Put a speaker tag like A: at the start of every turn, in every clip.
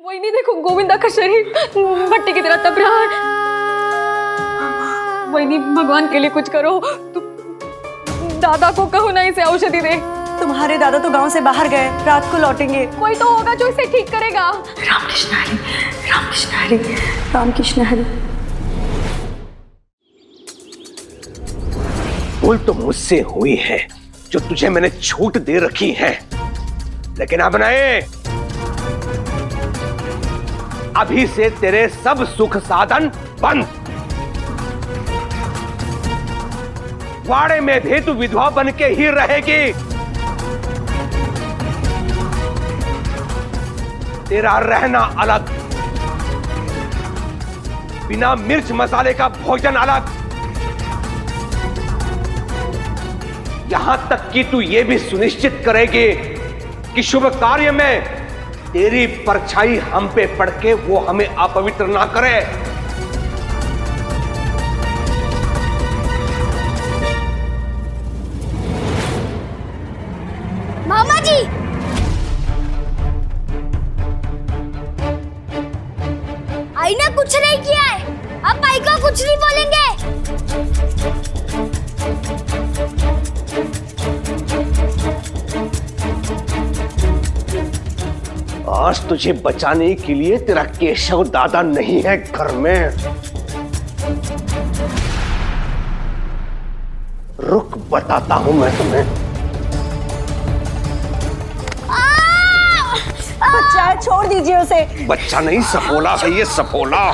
A: वही नहीं, देखो गोविंदा का शरीर भट्टी की तरह तप रहा है। वही नहीं, भगवान के लिए कुछ करो। तुम दादा को कहो ना इसे औषधि दे।
B: तुम्हारे दादा तो गांव से बाहर गए, रात को लौटेंगे।
A: कोई तो होगा जो इसे ठीक करेगा।
B: रामकृष्ण हरी, रामकृष्ण हरी, रामकृष्ण हरी।
C: भूल तो मुझसे हुई है जो तुझे मैंने छूट दे रखी है, लेकिन अब नहीं। अभी से तेरे सब सुख साधन बंद। वाड़े में भी तू विधवा बन के ही रहेगी। तेरा रहना अलग, बिना मिर्च मसाले का भोजन अलग। यहां तक कि तू यह भी सुनिश्चित करेगी कि शुभ कार्य में तेरी परछाई हम पे पड़ के वो हमें अपवित्र ना करे।
D: मामा जी, आई ने कुछ नहीं किया है, अब आई का कुछ नहीं बोलेंगे।
C: आज तुझे बचाने के लिए तेरा केशव दादा नहीं है घर में। रुक, बताता हूं मैं तुम्हें।
B: बच्चा है, छोड़ दीजिए उसे।
C: बच्चा नहीं, सफोला है ये, सफोला।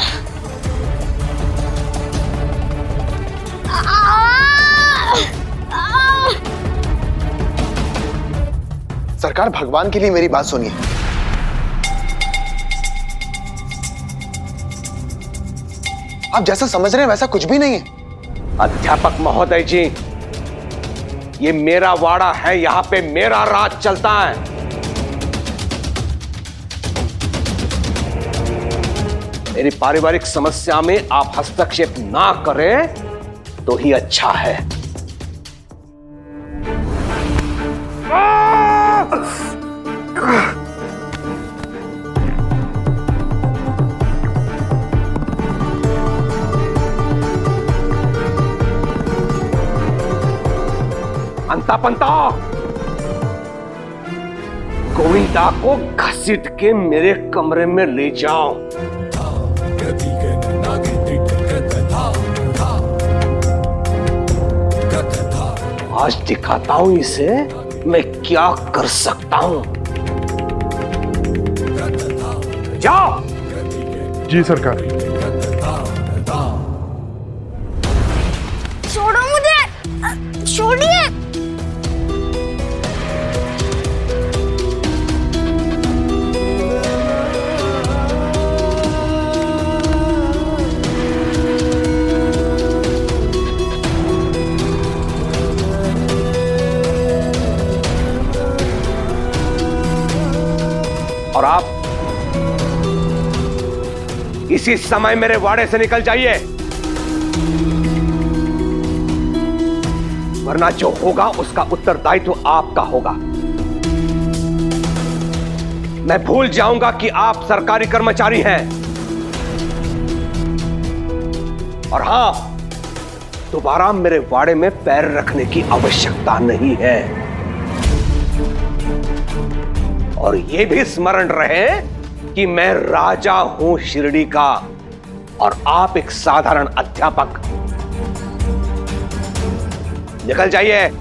E: सरकार, भगवान के लिए मेरी बात सुनिए। आप जैसा समझ रहे हैं वैसा कुछ भी नहीं है।
C: अध्यापक महोदय जी, ये मेरा वाड़ा है, यहां पे मेरा राज चलता है। मेरी पारिवारिक समस्या में आप हस्तक्षेप ना करें तो ही अच्छा है। अंता पंता, गोविंदा को घसीट के मेरे कमरे में ले जाओ। आज दिखाता हूं इसे मैं क्या कर सकता हूं। जाओ।
F: जी सरकार।
D: छोड़ो मुझे, छोड़िए।
C: और आप इसी समय मेरे वाड़े से निकल जाइए, वरना जो होगा उसका उत्तरदायित्व आपका होगा। मैं भूल जाऊंगा कि आप सरकारी कर्मचारी हैं। और हां, दोबारा मेरे वाड़े में पैर रखने की आवश्यकता नहीं है। और यह भी स्मरण रहे कि मैं राजा हूं शिरडी का और आप एक साधारण अध्यापक। निकल जाइए।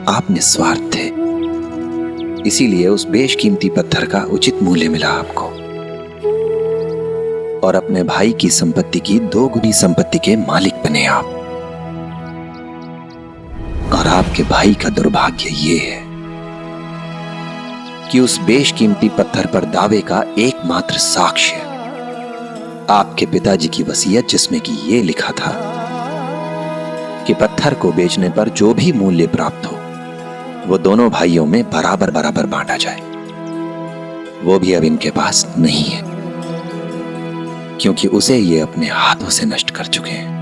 G: आप निस्वार्थ थे, इसीलिए उस बेशकीमती पत्थर का उचित मूल्य मिला आपको और अपने भाई की संपत्ति की 2 गुनी संपत्ति के मालिक बने आप। और आपके भाई का दुर्भाग्य ये है कि उस बेशकीमती पत्थर पर दावे का एकमात्र साक्ष्य आपके पिताजी की वसीयत, जिसमें कि ये लिखा था कि पत्थर को बेचने पर जो भी मूल्य प्राप्त हो वो दोनों भाइयों में बराबर बराबर बांटा जाए, वो भी अब इनके पास नहीं है, क्योंकि उसे ये अपने हाथों से नष्ट कर चुके हैं।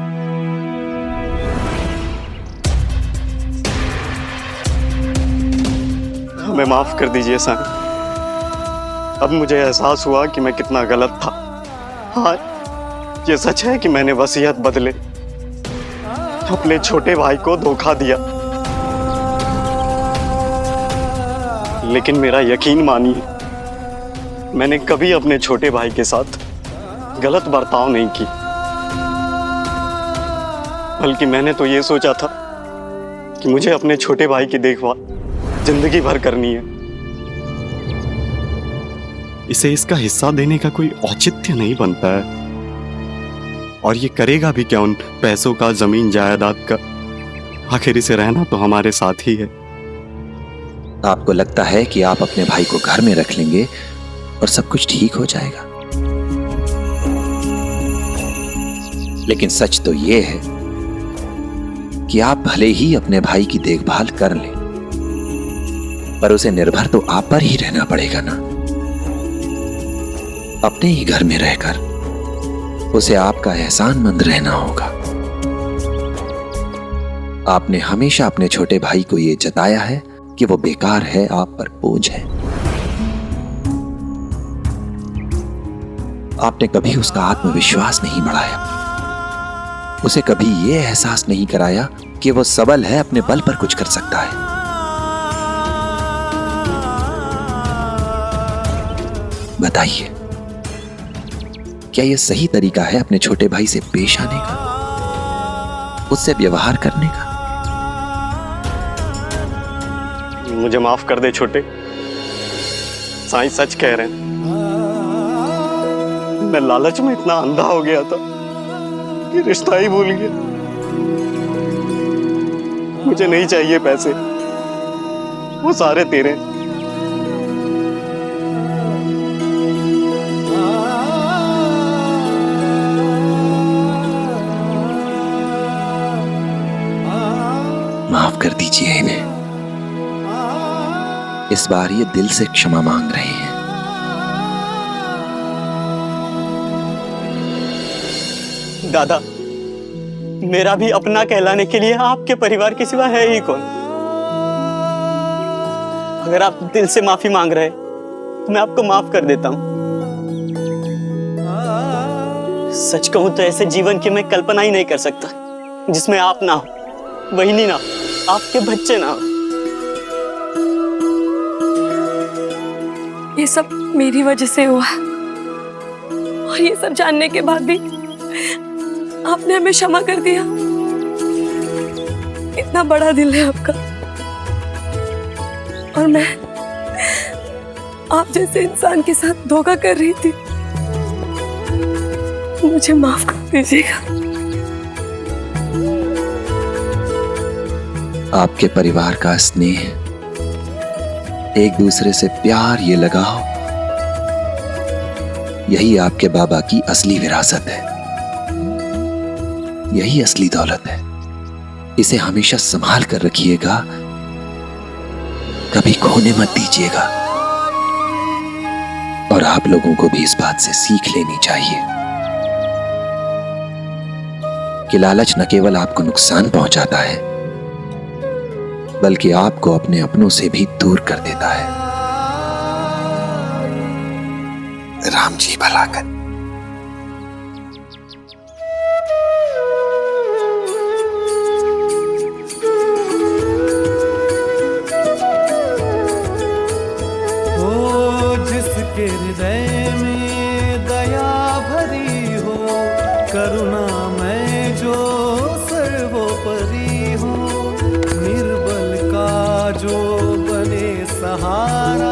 H: हमें माफ कर दीजिए साईं। अब मुझे एहसास हुआ कि मैं कितना गलत था। हाँ, ये सच है कि मैंने वसीयत बदले अपने छोटे भाई को धोखा दिया, लेकिन मेरा यकीन मानिए, मैंने कभी अपने छोटे भाई के साथ गलत बर्ताव नहीं की, बल्कि मैंने तो ये सोचा था कि मुझे अपने छोटे भाई की देखभाल जिंदगी भर करनी है। इसे इसका हिस्सा देने का कोई औचित्य नहीं बनता है, और ये करेगा भी क्या उन पैसों का, जमीन जायदाद का? आखिर इसे रहना तो हमारे साथ ही है।
G: आपको लगता है कि आप अपने भाई को घर में रख लेंगे और सब कुछ ठीक हो जाएगा, लेकिन सच तो यह है कि आप भले ही अपने भाई की देखभाल कर लें, पर उसे निर्भर तो आप पर ही रहना पड़ेगा ना। अपने ही घर में रहकर उसे आपका एहसानमंद रहना होगा। आपने हमेशा अपने छोटे भाई को यह जताया है कि वो बेकार है, आप पर बोझ है। आपने कभी उसका आत्मविश्वास नहीं बढ़ाया, उसे कभी यह एहसास नहीं कराया कि वो सबल है, अपने बल पर कुछ कर सकता है। बताइए, क्या यह सही तरीका है अपने छोटे भाई से पेश आने का, उससे व्यवहार करने का?
H: मुझे माफ कर दे छोटे। साईं सच कह रहे हैं, मैं लालच में इतना अंधा हो गया था कि रिश्ता ही भूल गया। मुझे नहीं चाहिए पैसे, वो सारे तेरे।
G: माफ कर दीजिए इन्हें, इस बार ये दिल से क्षमा मांग रहे हैं।
H: दादा, मेरा भी अपना कहलाने के लिए आपके परिवार के सिवा है ही कौन? अगर आप दिल से माफी मांग रहे तो मैं आपको माफ कर देता हूं। सच कहूं तो ऐसे जीवन की मैं कल्पना ही नहीं कर सकता जिसमें आप ना हो, बहिनी ना हो, आपके बच्चे ना हो।
B: ये सब मेरी वजह से हुआ, और ये सब जानने के बाद भी आपने हमें क्षमा कर दिया। इतना बड़ा दिल है आपका, और मैं आप जैसे इंसान के साथ धोखा कर रही थी। मुझे माफ कर दीजिएगा।
G: आपके परिवार का स्नेह, एक दूसरे से प्यार, ये लगाव, यही आपके बाबा की असली विरासत है, यही असली दौलत है। इसे हमेशा संभाल कर रखिएगा, कभी खोने मत दीजिएगा। और आप लोगों को भी इस बात से सीख लेनी चाहिए कि लालच न केवल आपको नुकसान पहुंचाता है, बल्कि आपको अपने अपनों से भी दूर कर देता है। राम जी भला कर।
I: जिसके हृदय में दया भरी हो, करुणा में जो सर्वोपरि हो, निर्बल का जो बने सहारा।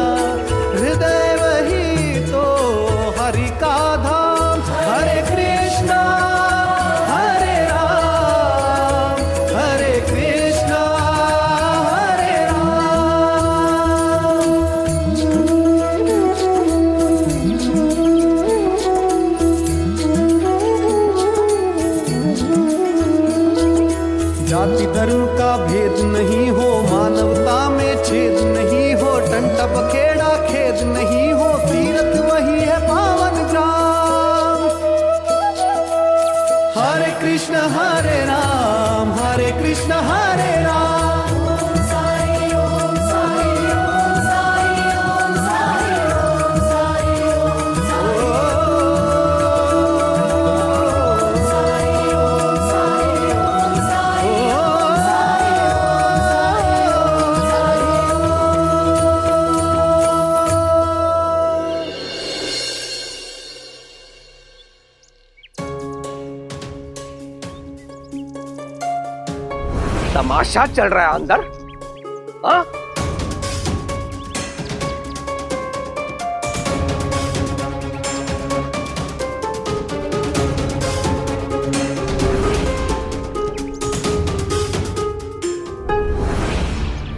I: वेद नहीं हो तीरथ वही है पावन ग्राम। हरे कृष्ण हरे राम हरे राम।
C: तमाशा चल रहा है अंदर। हाँ?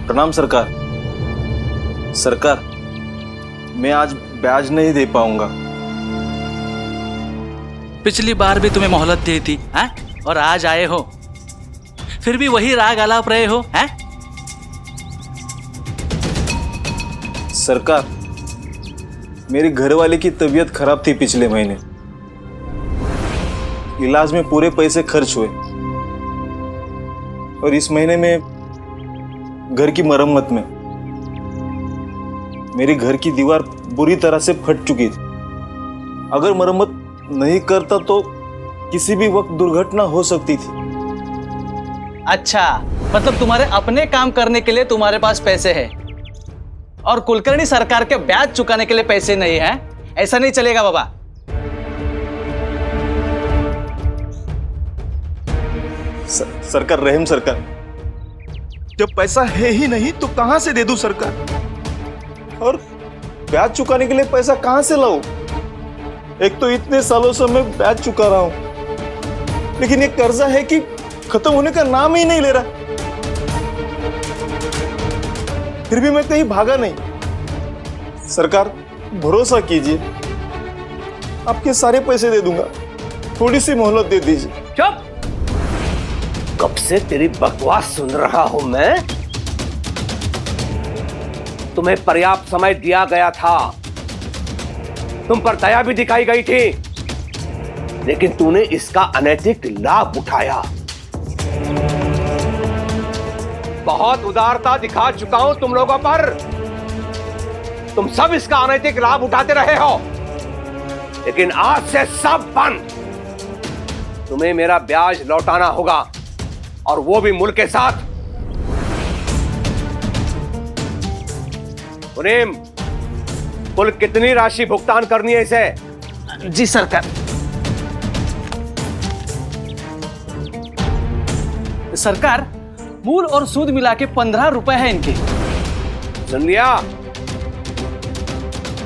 J: प्रणाम सरकार। सरकार, मैं आज ब्याज नहीं दे पाऊंगा।
K: पिछली बार भी तुम्हें मोहलत दी थी, हैं? और आज आए हो, फिर भी वही राग आलाप रहे हो, हैं?
J: सरकार, मेरी घरवाली की तबीयत खराब थी पिछले महीने। इलाज में पूरे पैसे खर्च हुए और इस महीने में घर की मरम्मत में मेरी घर की दीवार बुरी तरह से फट चुकी थी। अगर मरम्मत नहीं करता तो किसी भी वक्त दुर्घटना हो सकती थी।
K: अच्छा, मतलब तुम्हारे अपने काम करने के लिए तुम्हारे पास पैसे हैं और कुलकर्णी सरकार के ब्याज चुकाने के लिए पैसे नहीं है? ऐसा नहीं चलेगा बाबा।
J: सरकार, रहम सरकार, जब पैसा है ही नहीं तो कहां से दे दूं सरकार? और ब्याज चुकाने के लिए पैसा कहां से लाऊं? एक तो इतने सालों से मैं ब्याज चुका रहा हूं, लेकिन ये कर्जा है कि खत्म होने का नाम ही नहीं ले रहा। फिर भी मैं कहीं भागा नहीं। सरकार, भरोसा कीजिए, आपके सारे पैसे दे दूंगा, थोड़ी सी मोहलत दे दीजिए।
C: चुप! कब से तेरी बकवास सुन रहा हूं मैं। तुम्हें पर्याप्त समय दिया गया था, तुम पर दया भी दिखाई गई थी, लेकिन तूने इसका अनैतिक लाभ उठाया। बहुत उदारता दिखा चुका हूं तुम लोगों पर, तुम सब इसका अनैतिक लाभ उठाते रहे हो, लेकिन आज से सब बंद। तुम्हें मेरा ब्याज लौटाना होगा, और वो भी मुल्क के साथ। मुनीम, कुल कितनी राशि भुगतान करनी है इसे?
K: जी सरकार। सरकार, मूल और सूद मिला के 15 रुपए है इनके।
C: सुन लिया?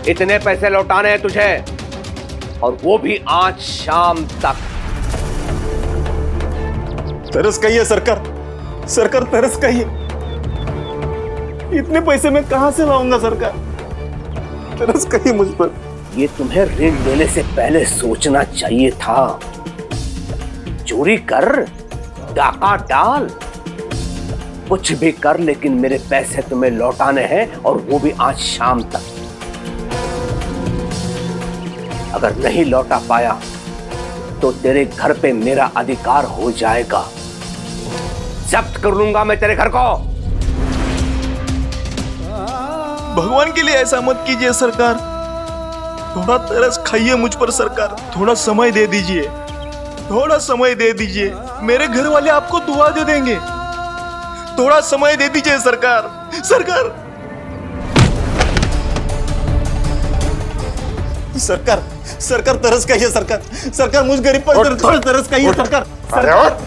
C: इतने पैसे लौटाने हैं तुझे, और वो भी आज शाम तक।
J: तरस कहिए सरकार, सरकार तरस कहिए। इतने पैसे मैं कहां से लाऊंगा सरकार? तरस कहिए मुझ पर।
C: ये तुम्हें ऋण लेने से पहले सोचना चाहिए था। चोरी कर, डाका डाल, कुछ भी कर, लेकिन मेरे पैसे तुम्हें लौटाने हैं, और वो भी आज शाम तक। अगर नहीं लौटा पाया तो तेरे घर पे मेरा अधिकार हो जाएगा। जब्त कर लूंगा मैं तेरे घर को।
J: भगवान के लिए ऐसा मत कीजिए सरकार, थोड़ा तरस खाइए मुझ पर सरकार। थोड़ा समय दे दीजिए, थोड़ा समय दे दीजिए, मेरे घर वाले आपको दुआ दे देंगे। थोड़ा समय दे दीजिए सरकार। सरकार, सरकार, सरकार तरस खाइए सरकार। सरकार, मुझ गरीब पर थोड़ा तरस खाइए सरकार। सरकार,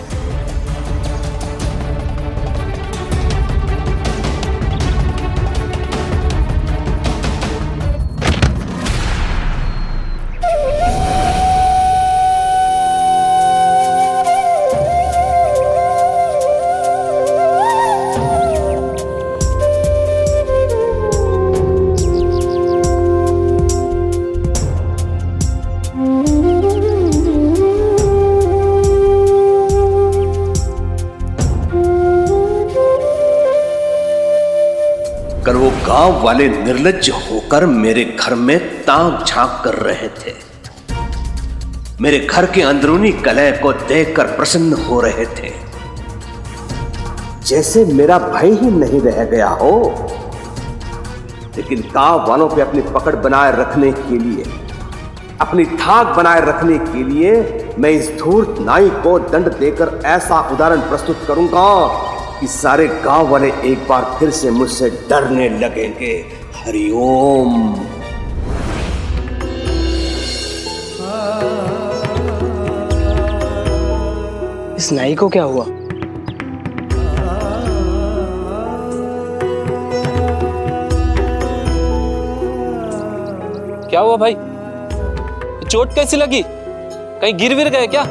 C: गांव वाले निर्लज्ज होकर मेरे घर में ताक झांक कर रहे थे, मेरे घर के अंदरूनी कलह को देखकर प्रसन्न हो रहे थे, जैसे मेरा भाई ही नहीं रह गया हो। लेकिन गांव वालों पे अपनी पकड़ बनाए रखने के लिए, अपनी धाक बनाए रखने के लिए मैं इस धूर्त नाई को दंड देकर ऐसा उदाहरण प्रस्तुत करूंगा कि सारे गांव वाले एक बार फिर से मुझसे डरने लगेंगे। हरिओम।
K: इस नाई को क्या हुआ?
L: क्या हुआ भाई? चोट कैसी लगी? कहीं गिर विर गए क्या?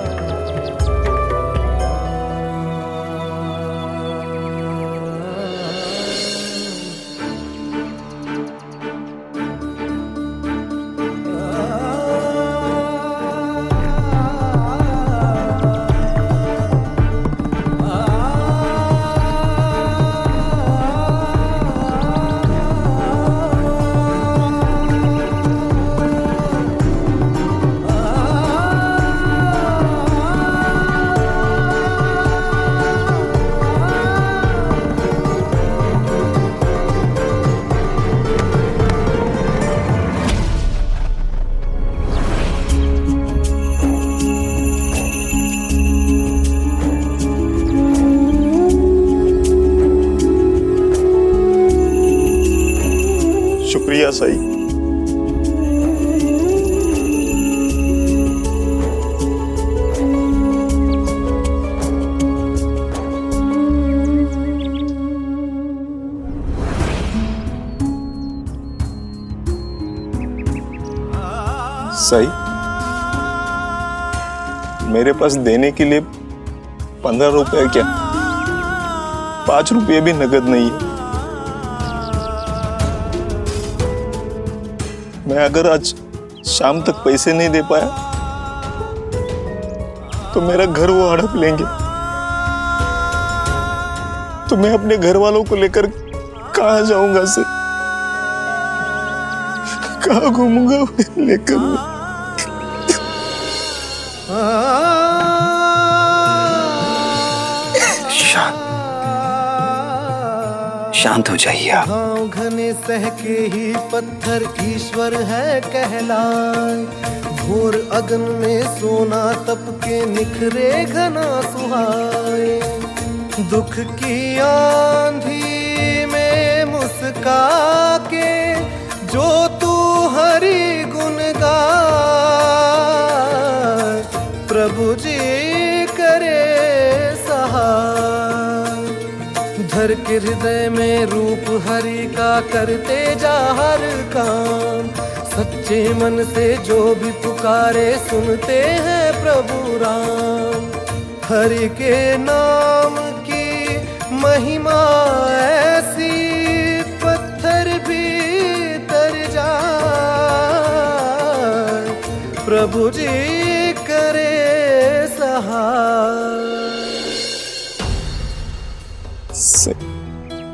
J: शुक्रिया साई। साई, मेरे पास देने के लिए 15 रुपए क्या, 5 रुपये भी नगद नहीं है। मैं अगर आज शाम तक पैसे नहीं दे पाया तो मेरा घर वो हड़प लेंगे, तो मैं अपने घर वालों को लेकर कहां जाऊंगा से, कहां घूमूंगा लेकर मैं?
G: शांत हो जाइए आप।
I: गाँव घने सह के ही पत्थर ईश्वर है कहलाए, घोर अगन में सोना तप के निखरे घना सुहाए, दुख की आंधी में मुस्का के जो तू हरि गुण गाए, प्रभु जी करे सहाय। धर के हृदय में रूप हरि का करते जा हर काम, सच्चे मन से जो भी पुकारे सुनते हैं प्रभु राम। हरि के नाम की महिमा ऐसी पत्थर भी तर जाए, प्रभु जी करे सहाय।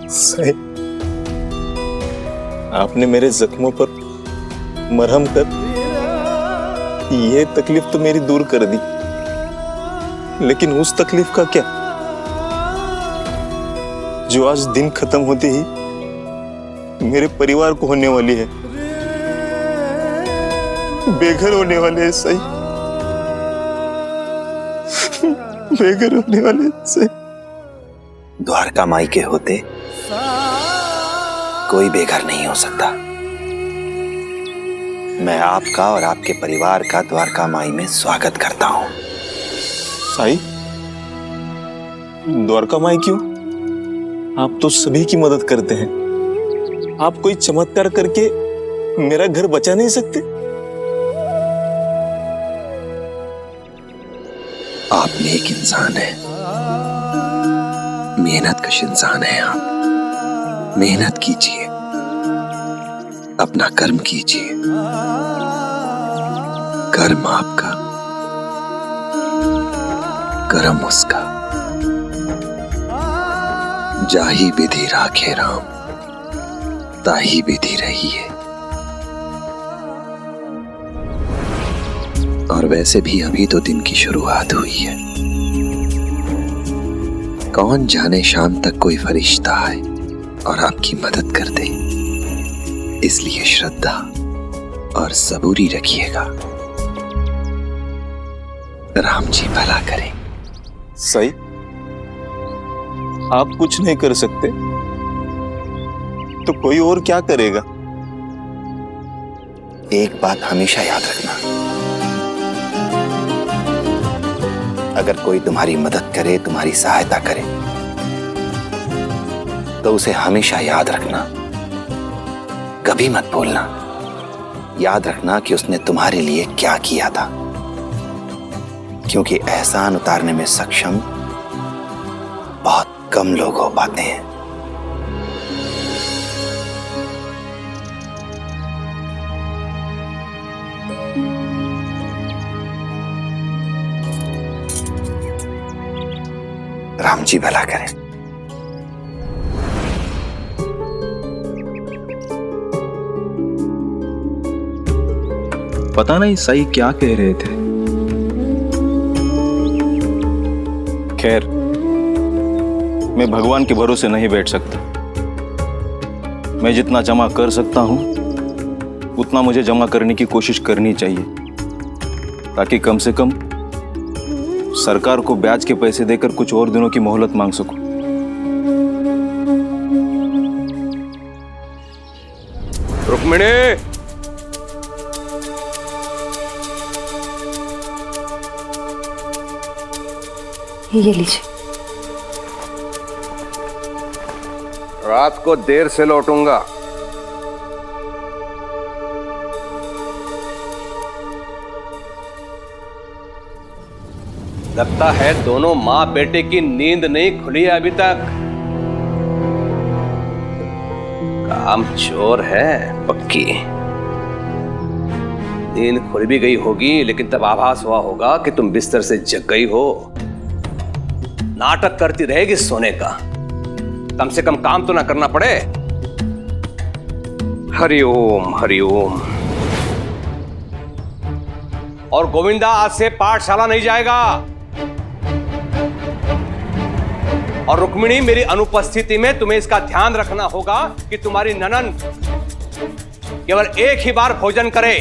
J: सही, आपने मेरे जख्मों पर मरहम कर ये तकलीफ तो मेरी दूर कर दी, लेकिन उस तकलीफ का क्या जो आज दिन खत्म होते ही मेरे परिवार को होने वाली है, बेघर होने वाले हैं। सही, बेघर होने वाले हैं। सही,
G: द्वारका माई के होते कोई बेघर नहीं हो सकता। मैं आपका और आपके परिवार का द्वारका माई में स्वागत करता हूं।
J: साई, द्वारका माई क्यों? आप तो सभी की मदद करते हैं, आप कोई चमत्कार करके मेरा घर बचा नहीं सकते?
G: आप नेक इंसान हैं, मेहनत कश इंसान है आप। मेहनत कीजिए, अपना कर्म कीजिए, कर्म आपका, कर्म उसका। जाही विधि राखे राम, सदा ही विधि रही है। और वैसे भी अभी तो दिन की शुरुआत हुई है। कौन जाने शाम तक कोई फरिश्ता आए और आपकी मदद कर दे। इसलिए श्रद्धा और सबूरी रखिएगा। राम जी भला करें।
J: सही, आप कुछ नहीं कर सकते तो कोई और क्या करेगा?
E: एक बात हमेशा याद रखना, अगर कोई तुम्हारी मदद करे, तुम्हारी सहायता करे, तो उसे हमेशा याद रखना, कभी मत भूलना। याद रखना कि उसने तुम्हारे लिए क्या किया था, क्योंकि एहसान उतारने में सक्षम बहुत कम लोग हो पाते हैं। राम जी भला करें।
J: पता नहीं साई क्या कह रहे थे। खैर, मैं भगवान के भरोसे नहीं बैठ सकता। मैं जितना जमा कर सकता हूं उतना मुझे जमा करने की कोशिश करनी चाहिए, ताकि कम से कम सरकार को ब्याज के पैसे देकर कुछ और दिनों की मोहलत मांग सकूं।
C: रुक्मिणी,
B: ये लीजिए।
C: रात को देर से लौटूंगा। लगता है दोनों माँ बेटे की नींद नहीं खुली है अभी तक। काम चोर है पक्की। नींद खुल भी गई होगी, लेकिन तब आभास हुआ होगा कि तुम बिस्तर से जग गई हो। नाटक करती रहेगी सोने का। कम से कम काम तो ना करना पड़े। हरिओम हरिओम। और गोविंदा आज से पाठशाला नहीं जाएगा। और रुक्मिणी, मेरी अनुपस्थिति में तुम्हें इसका ध्यान रखना होगा कि तुम्हारी ननद केवल एक ही बार भोजन करे,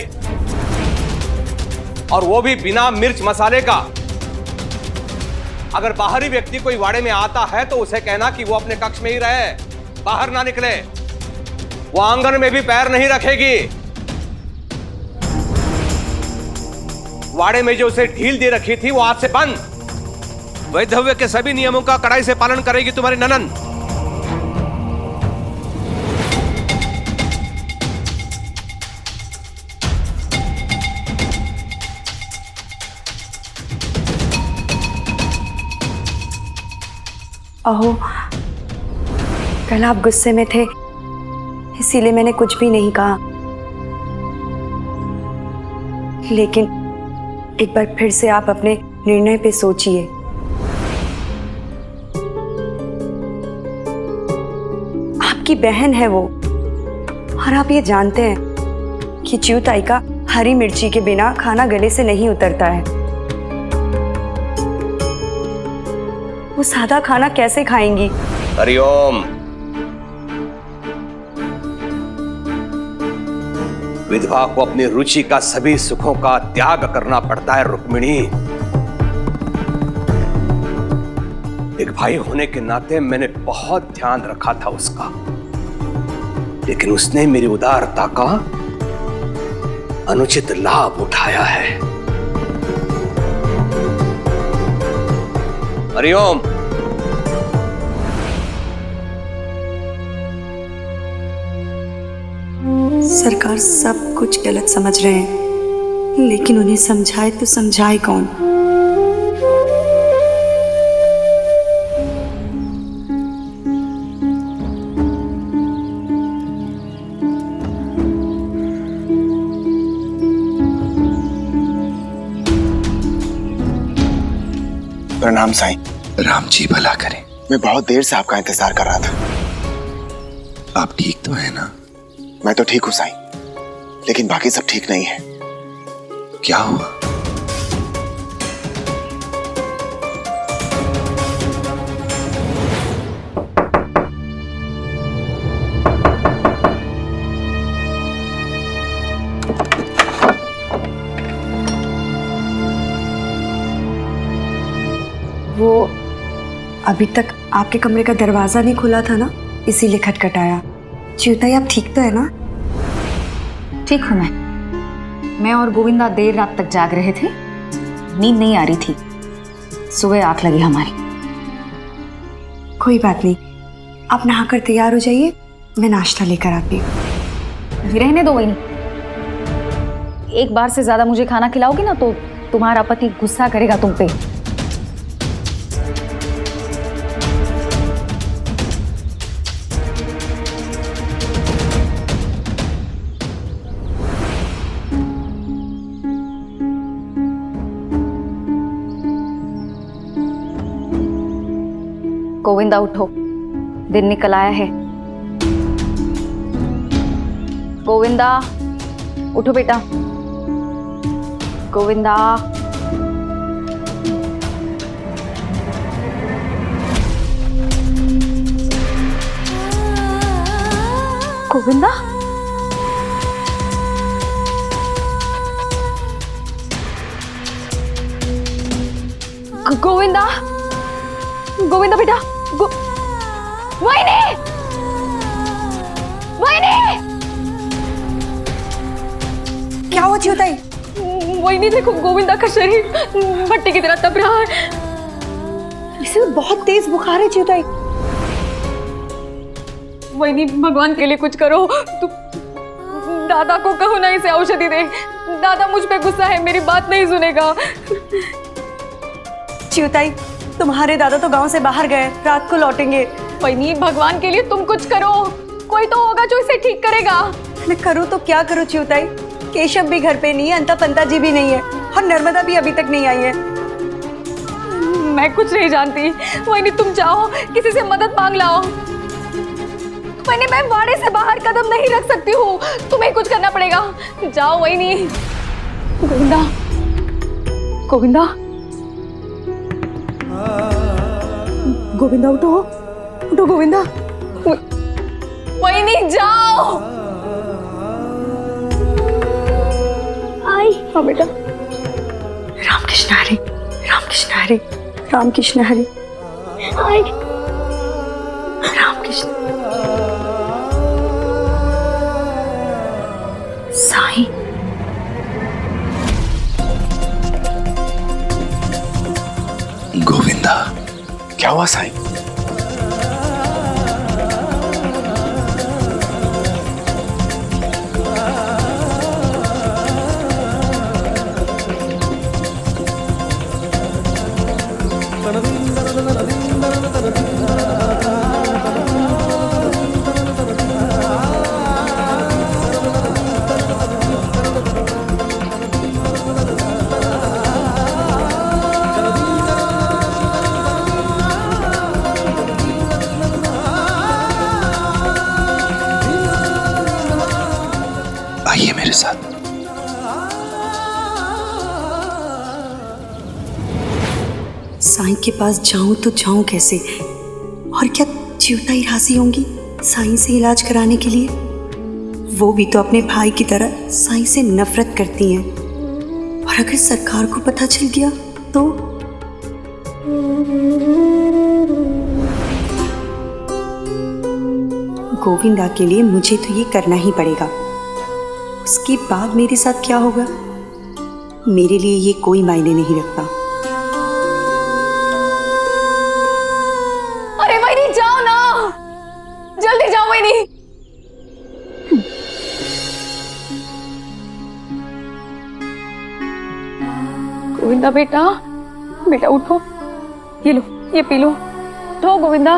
C: और वो भी बिना मिर्च मसाले का। अगर बाहरी व्यक्ति कोई वाड़े में आता है तो उसे कहना कि वो अपने कक्ष में ही रहे, बाहर ना निकले। वो आंगन में भी पैर नहीं रखेगी। वाड़े में जो उसे ढील दे रखी थी वो आज से बंद। वैधव्य के सभी नियमों का कड़ाई से पालन करेगी तुम्हारी ननन।
B: अहो, कल आप गुस्से में थे, इसीलिए मैंने कुछ भी नहीं कहा। लेकिन एक बार फिर से आप अपने निर्णय पे सोचिए। आपकी बहन है वो, और आप ये जानते हैं कि च्यूताई का हरी मिर्ची के बिना खाना गले से नहीं उतरता है। वो सादा खाना कैसे खाएंगी?
C: हरिओम। विधवा को अपनी रुचि का सभी सुखों का त्याग करना पड़ता है रुक्मिणी। एक भाई होने के नाते मैंने बहुत ध्यान रखा था उसका, लेकिन उसने मेरी उदारता का अनुचित लाभ उठाया है। हरिओम।
B: सरकार सब कुछ गलत समझ रहे हैं, लेकिन उन्हें समझाए तो समझाए कौन?
E: प्रणाम साईं।
G: राम जी भला करें।
E: मैं बहुत देर से आपका इंतजार कर रहा था।
G: आप ठीक तो है ना?
E: मैं तो ठीक हूं साईं, लेकिन बाकी सब ठीक नहीं है।
G: क्या हुआ?
B: वो अभी तक आपके कमरे का दरवाजा नहीं खुला था ना, इसीलिए खटखटाया। च्युताई आप ठीक तो है ना?
A: ठीक हूँ मैं और गोविंदा देर रात तक जाग रहे थे, नींद नहीं आ रही थी। सुबह आंख लगी हमारी।
B: कोई बात नहीं, आप नहाकर तैयार हो जाइए, मैं नाश्ता लेकर आती हूँ।
A: रहने दो वही, एक बार से ज्यादा मुझे खाना खिलाओगी ना तो तुम्हारा पति गुस्सा करेगा तुम पे। गोविंदा उठो, दिन निकल आया है। गोविंदा उठो बेटा। गोविंदा गोविंदा गोविंदा गोविंदा बेटा, वहीने वहीने।
B: क्या हुआ च्युताई?
A: वहीने देखो, गोविंदा का शरीर भट्टी की तरह तप रहा है।
B: इसे तो बहुत तेज बुखार है च्युताई।
A: वहीने भगवान के लिए कुछ करो। तू दादा को कहो ना इसे औषधि दे। दादा मुझ पे गुस्सा है, मेरी बात नहीं सुनेगा।
B: च्युताई, तुम्हारे दादा तो गांव से बाहर गए, रात को लौटेंगे।
A: वहीने भगवान के लिए तुम कुछ करो, कोई तो होगा जो इसे ठीक करेगा।
B: मैं करूँ तो क्या करूँ च्युताई? केशव भी घर पे नहीं है, अंता पंता जी भी नहीं है, और नर्मदा भी अभी तक नहीं आई है।
A: मैं कुछ नहीं जानती। वहीने तुम जाओ, किसी से मदद मांग लाओ। वहीने मैं वाड़े से बाहर कदम नहीं रख सकती हूँ, तुम्हें कुछ करना पड़ेगा। जाओ वहीने। गोविंदा गोविंदा गोविंदा उठो उठो गोविंदा। वहीने जाओ।
B: आई
A: हाँ बेटा।
B: रामकृष्ण हरे, रामकृष्ण हरे, रामकृष्ण हरे। आई रामकृष्ण। साईं,
G: गोविंदा
E: क्या हुआ साईं?
G: आइए मेरे साथ।
B: साईं के पास जाऊं तो जाऊं कैसे? और क्या च्युताई राजी होंगी साईं से इलाज कराने के लिए? वो भी तो अपने भाई की तरह साईं से नफरत करती हैं। और अगर सरकार को पता चल गया तो? गोविंदा के लिए मुझे तो ये करना ही पड़ेगा। उसके बाद मेरे साथ क्या होगा, मेरे लिए ये कोई मायने नहीं रखता।
A: अरे वहीने जाओ ना, जल्दी जाओ वहीने। गोविंदा बेटा, बेटा उठो, ये लो, ये पी लो। उठो गोविंदा।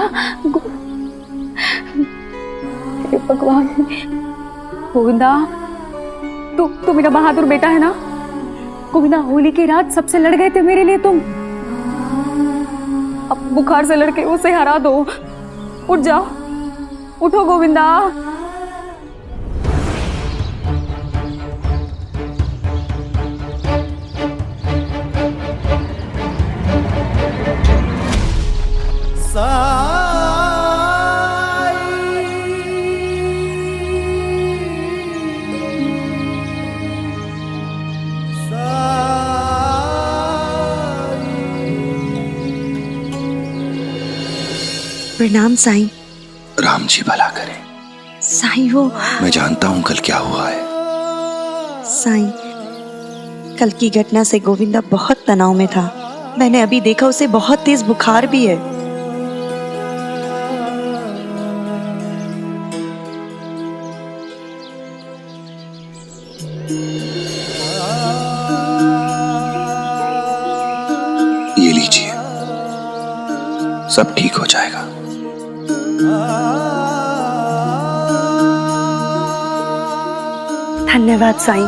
A: हे भगवान। गोविंदा, तू मेरा बहादुर बेटा है ना? गोविंदा, होली की रात सबसे लड़ गए थे मेरे लिए तुम। अब बुखार से लड़के उसे हरा दो। उठ जाओ, उठो गोविंदा।
B: प्रणाम साईं।
E: राम जी भला करे।
B: साईं वो
E: मैं जानता हूं कल क्या हुआ है।
B: साईं, कल की घटना से गोविंदा बहुत तनाव में था। मैंने अभी देखा उसे बहुत तेज बुखार भी है।
E: ये लीजिए, सब ठीक हो जाएगा।
B: धन्यवाद साईं।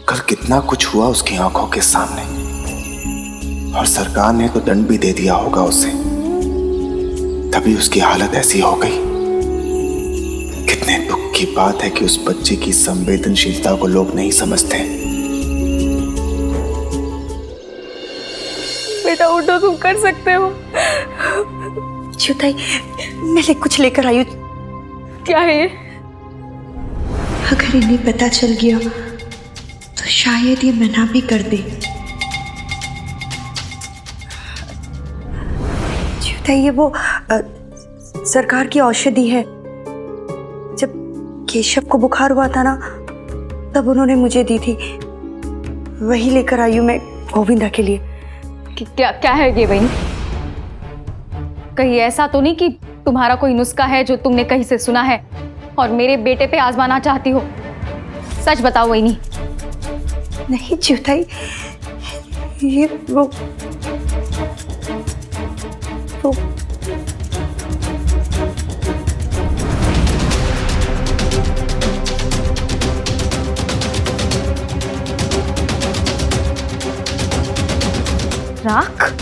E: कल कितना कुछ हुआ उसकी आंखों के सामने, और सरकार ने तो दंड भी दे दिया होगा उसे, तभी उसकी हालत ऐसी हो गई। कितने दुख की बात है कि उस बच्चे की संवेदनशीलता को लोग नहीं समझते।
A: बेटा उठो, तुम कर सकते हो।
B: च्युताई, मैं कुछ लेकर आई हूँ।
A: क्या है ये?
B: अगर इन्हें पता चल गया तो शायद ये मना भी कर दे। च्युताई, ये वो सरकार की औषधि है। जब केशव को बुखार हुआ था ना, तब उन्होंने मुझे दी थी। वही लेकर आई हूँ मैं गोविंदा के लिए।
A: क्या क्या है ये बहन? कहीं ऐसा तो नहीं कि तुम्हारा कोई नुस्खा है जो तुमने कहीं से सुना है और मेरे बेटे पे आजमाना चाहती हो? सच बताओ वही।
B: नहीं च्युताई, ये वो
A: राख?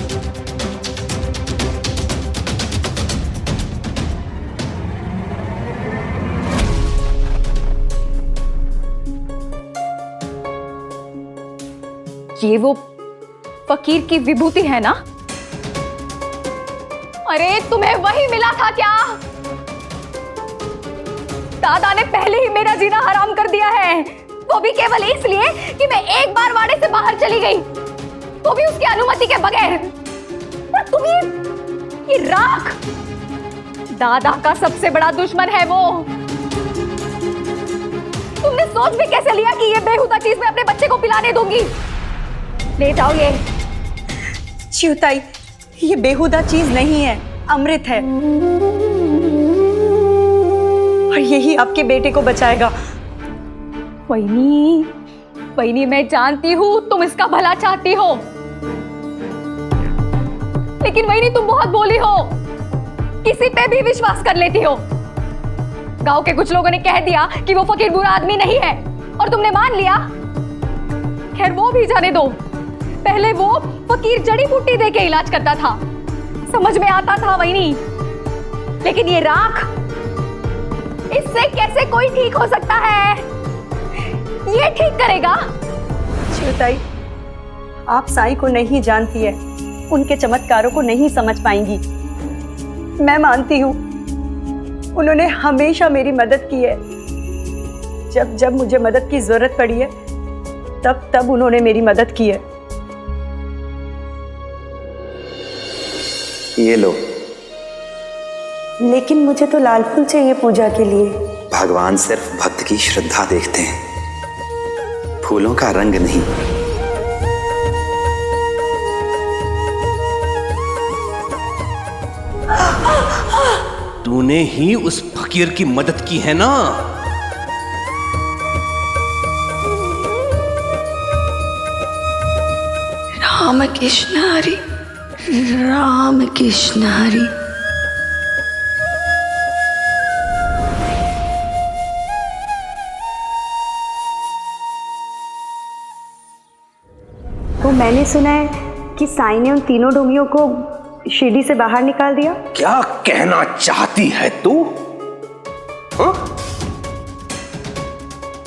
A: ये वो फकीर की विभूति है ना? अरे तुम्हें वही मिला था क्या? दादा ने पहले ही मेरा जीना हराम कर दिया है, वो भी केवल इसलिए कि मैं एक बार वाड़े से बाहर चली गई, वो भी उसकी अनुमति के बगैर। और तुम ये राख, दादा का सबसे बड़ा दुश्मन है वो। तुमने सोच भी कैसे लिया कि ये बेहुदा चीज मैं अपने बच्चे को पिलाने दूंगी? ले जाओ ये।
B: च्युताई, ये बेहुदा चीज नहीं है, अमृत है, और यही आपके बेटे को बचाएगा।
A: वैनी, वैनी, मैं जानती हूँ तुम इसका भला चाहती हो, लेकिन वैनी तुम बहुत भोली हो, किसी पे भी विश्वास कर लेती हो। गांव के कुछ लोगों ने कह दिया कि वो फकीर बुरा आदमी नहीं है और तुमने मान लिया। खैर वो भी जाने दो, पहले वो फकीर जड़ी बूटी दे के इलाज करता था, समझ में आता था वैनी, लेकिन ये राख, इससे कैसे कोई ठीक हो सकता है? ये ठीक करेगा?
B: च्युताई, आप साईं को नहीं जानती है, उनके चमत्कारों को नहीं समझ पाएंगी। मैं मानती हूँ उन्होंने हमेशा मेरी मदद की है। जब जब मुझे मदद की जरूरत पड़ी है, तब तब उन्होंने मेरी मदद की है।
E: ये लो।
B: लेकिन मुझे तो लाल फूल चाहिए पूजा के लिए।
E: भगवान सिर्फ भक्त की श्रद्धा देखते हैं, फूलों का रंग नहीं।
C: तूने ही उस फकीर की मदद की है ना?
B: राम कृष्ण हरि, राम कृष्ण हरि। तो मैंने सुना है कि साईं ने उन तीनों ढोंगियों को शिरडी से बाहर निकाल दिया।
C: क्या कहना चाहती है तू? हाँ?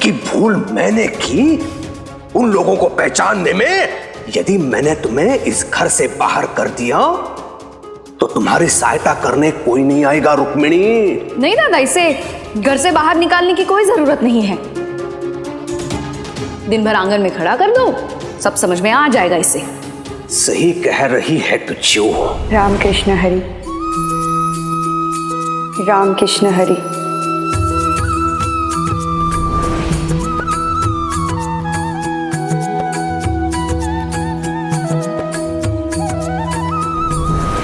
C: कि भूल मैंने की उन लोगों को पहचानने में? यदि मैंने तुम्हें इस घर से बाहर कर दिया तो तुम्हारी सहायता करने कोई नहीं आएगा रुक्मिणी।
A: नहीं दादा, इसे घर से बाहर निकालने की कोई जरूरत नहीं है। दिन भर आंगन में खड़ा कर दो, सब समझ में आ जाएगा इसे।
C: सही कह रही है तू जो।
B: रामकृष्ण हरि, रामकृष्ण हरि।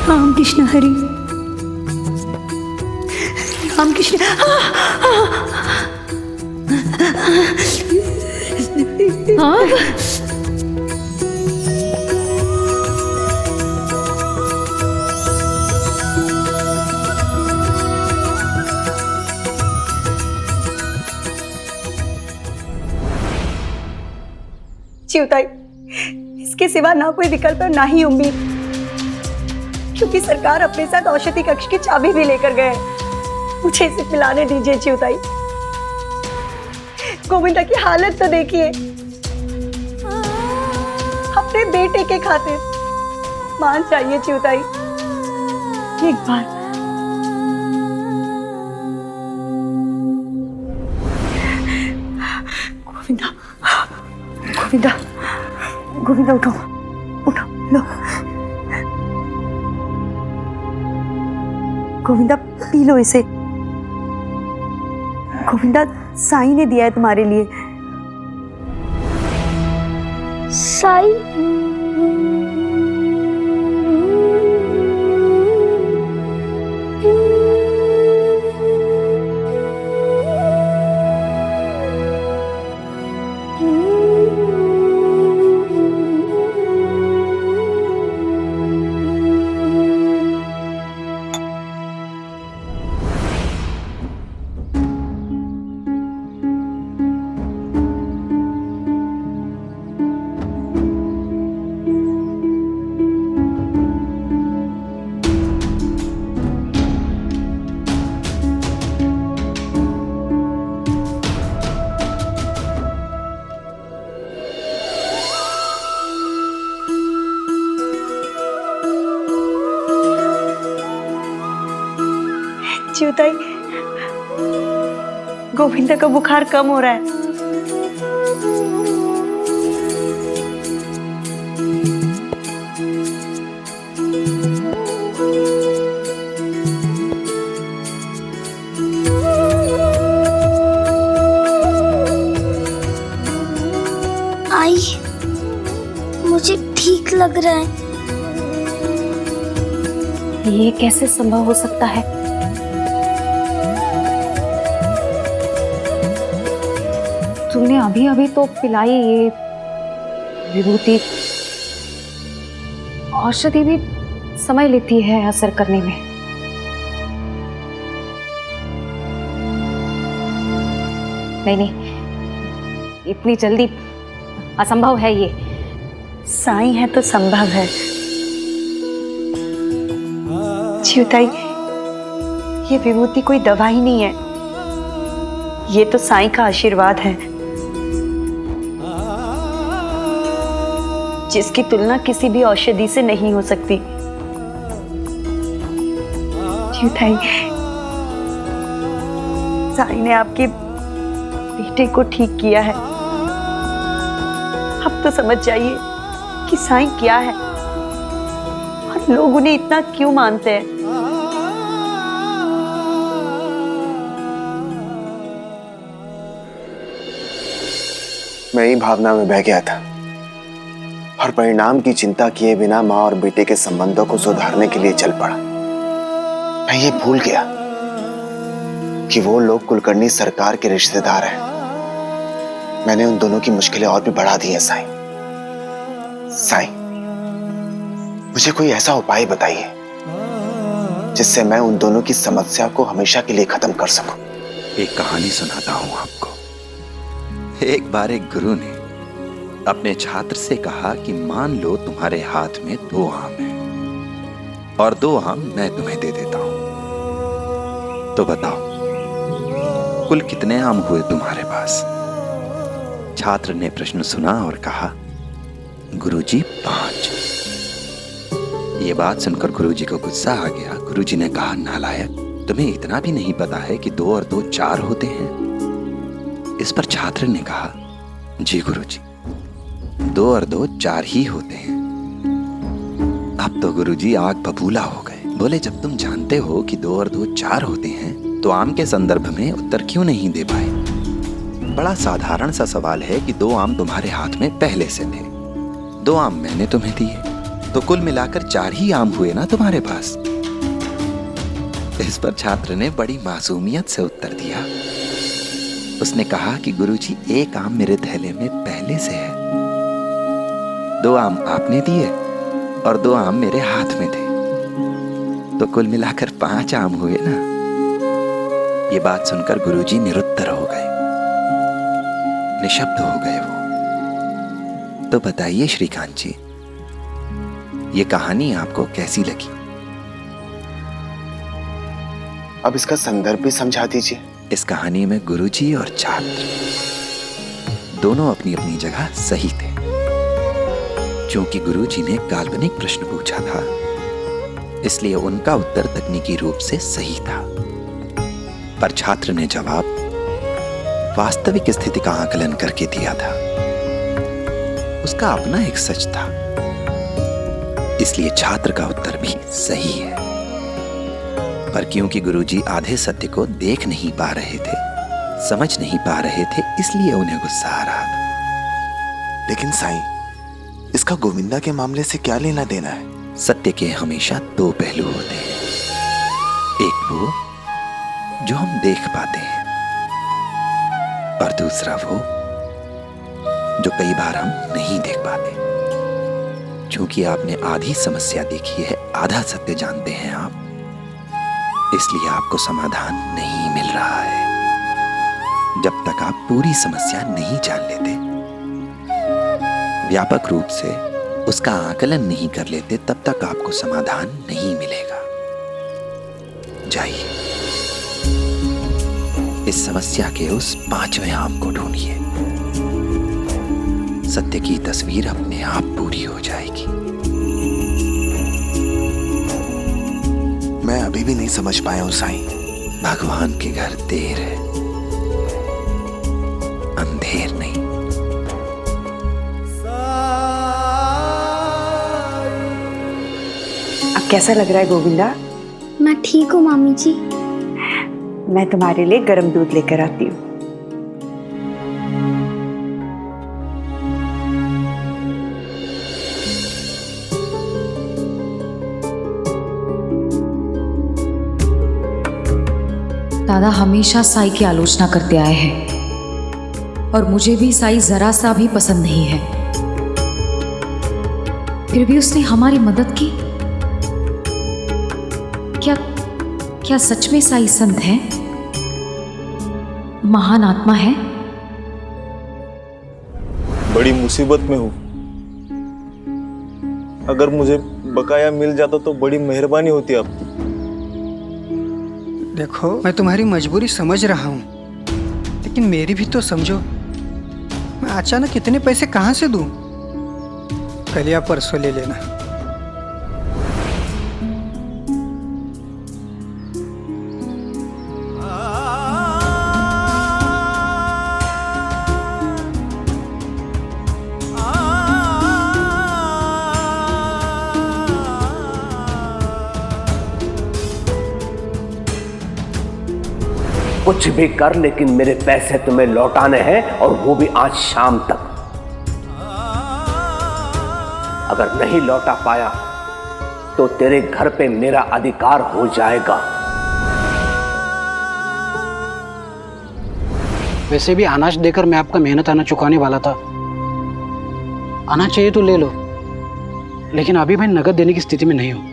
B: रामकृष्ण हरि, रामकृष्ण। चिवताई, इसके सिवा ना कोई विकल्प और ना ही उम्मीद, क्योंकि सरकार अपने साथ औषधि कक्ष की चाबी भी लेकर गए। मुझे इसे पिलाने दीजिए चिवताई। गोविंदा की हालत तो देखिए, अपने बेटे के खातिर मान चाहिए चिवताई, एक बार। गोविंदा, गोविंदा, गोविंदा उठो, उठो, लो। गोविंदा पी लो इसे। गोविंदा, साईं ने दिया है तुम्हारे लिए।
D: साई?
B: चिवताई, गोविंदा का बुखार कम हो रहा है।
D: आई, मुझे ठीक लग रहा है।
A: ये कैसे संभव हो सकता है? तुमने अभी अभी तो पिलाई ये विभूति। औषधि भी समय लेती है असर करने में। नहीं नहीं, इतनी जल्दी असंभव है ये।
B: साईं है तो संभव है। चिवताई, ये विभूति कोई दवा ही नहीं है, ये तो साईं का आशीर्वाद है, जिसकी तुलना किसी भी औषधि से नहीं हो सकती। चिवताई, साईं ने आपके बेटे को ठीक किया है। अब तो समझ जाइए कि साईं क्या है और लोग उन्हें इतना क्यों मानते हैं।
E: मैं ही भावना में बह गया था और परिणाम की चिंता किए बिना माँ और बेटे के संबंधों को सुधारने के लिए चल पड़ा। मैं ये भूल गया कि वो लोग कुलकर्णी सरकार के रिश्तेदार हैं। मैंने उन दोनों की मुश्किलें और भी बढ़ा दी हैं। साईं, साईं, मुझे कोई ऐसा उपाय बताइए जिससे मैं उन दोनों की समस्या को हमेशा के लिए खत्म कर सकूं।
G: एक कहानी सुनाता हूं आपको। एक बार एक गुरु ने अपने छात्र से कहा कि मान लो तुम्हारे हाथ में 2 आम हैं और 2 आम मैं तुम्हें दे देता हूं, तो बताओ कुल कितने आम हुए तुम्हारे पास? छात्र ने प्रश्न सुना और कहा, गुरुजी 5। ये बात सुनकर गुरुजी को गुस्सा आ गया। गुरुजी ने कहा, नालायक, तुम्हें इतना भी नहीं पता है कि 2 और 2 4 होते हैं? इस पर छात्र ने कहा, जी गुरुजी, 2 और 2 4 ही होते हैं। अब तो गुरुजी आग बबूला हो गए। बोले जब तुम जानते हो कि 2 और 2 4 होते हैं तो आम के संदर्भ में उत्तर क्यों नहीं दे पाए? बड़ा साधारण सा सवाल है कि 2 आम तुम्हारे हाथ में पहले से थे, 2 आम मैंने तुम्हें दिए, तो कुल मिलाकर 4 ही आम हुए ना तुम्हारे पास। इस पर छात्र ने बड़ी मासूमियत से उत्तर दिया। उसने कहा कि गुरुजी 1 आम मेरे थैले में पहले से है, 2 आम आपने दिए और 2 आम मेरे हाथ में थे, तो कुल मिलाकर 5 आम हुए ना। ये बात सुनकर गुरुजी निरुत्तर हो गए, निशब्द हो गए वो। तो बताइए श्रीकांत जी, ये कहानी आपको कैसी लगी?
E: अब इसका संदर्भ भी समझा दीजिए।
G: इस कहानी में गुरुजी और छात्र दोनों अपनी अपनी जगह सही थे। क्योंकि गुरुजी ने काल्पनिक प्रश्न पूछा था, इसलिए उनका उत्तर तकनीकी रूप से सही था, पर छात्र ने जवाब वास्तविक स्थिति का आकलन करके दिया था। उसका अपना एक सच था, इसलिए छात्र का उत्तर भी सही है। पर क्योंकि गुरुजी आधे सत्य को देख नहीं पा रहे थे, समझ नहीं पा रहे थे, इसलिए उन्हें गुस्सा आ रहा था।
E: लेकिन साईं, इसका गोविंदा के मामले से क्या लेना देना है?
G: सत्य के हमेशा 2 पहलू होते हैं, एक वो जो हम देख पाते हैं और दूसरा वो जो कई बार हम नहीं देख पाते। क्योंकि आपने आधी समस्या देखी है, आधा सत्य जानते हैं आप, इसलिए आपको समाधान नहीं मिल रहा है। जब तक आप पूरी समस्या नहीं जान लेते, व्यापक रूप से उसका आकलन नहीं कर लेते, तब तक आपको समाधान नहीं मिलेगा। जाइए, इस समस्या के उस 5वें आम को ढूंढिए। सत्य की तस्वीर अपने आप पूरी हो जाएगी।
E: मैं अभी भी नहीं समझ पाया हूं साईं।
G: भगवान के घर देर है, अंधेर नहीं।
B: अब कैसा लग रहा है गोविंदा?
D: मैं ठीक हूँ मामी जी।
B: मैं तुम्हारे लिए गर्म दूध लेकर आती हूँ।
A: दादा हमेशा साई की आलोचना करते आए हैं और मुझे भी साई जरा सा भी पसंद नहीं है, फिर भी उसने हमारी मदद की। क्या सच में साई संत है, महान आत्मा है?
J: बड़ी मुसीबत में हूँ, अगर मुझे बकाया मिल जाता तो बड़ी मेहरबानी होती आपकी।
I: देखो, मैं तुम्हारी मजबूरी समझ रहा हूँ, लेकिन मेरी भी तो समझो। मैं अचानक इतने पैसे कहाँ से दूँ? कल या परसों ले लेना।
C: कुछ भी कर, लेकिन मेरे पैसे तुम्हें लौटाने हैं, और वो भी आज शाम तक। अगर नहीं लौटा पाया तो तेरे घर पे मेरा अधिकार हो जाएगा।
M: वैसे भी अनाज देकर मैं आपका मेहनत आना चुकाने वाला था। आना चाहिए तो ले लो, लेकिन अभी मैं नकद देने की स्थिति में नहीं हूं।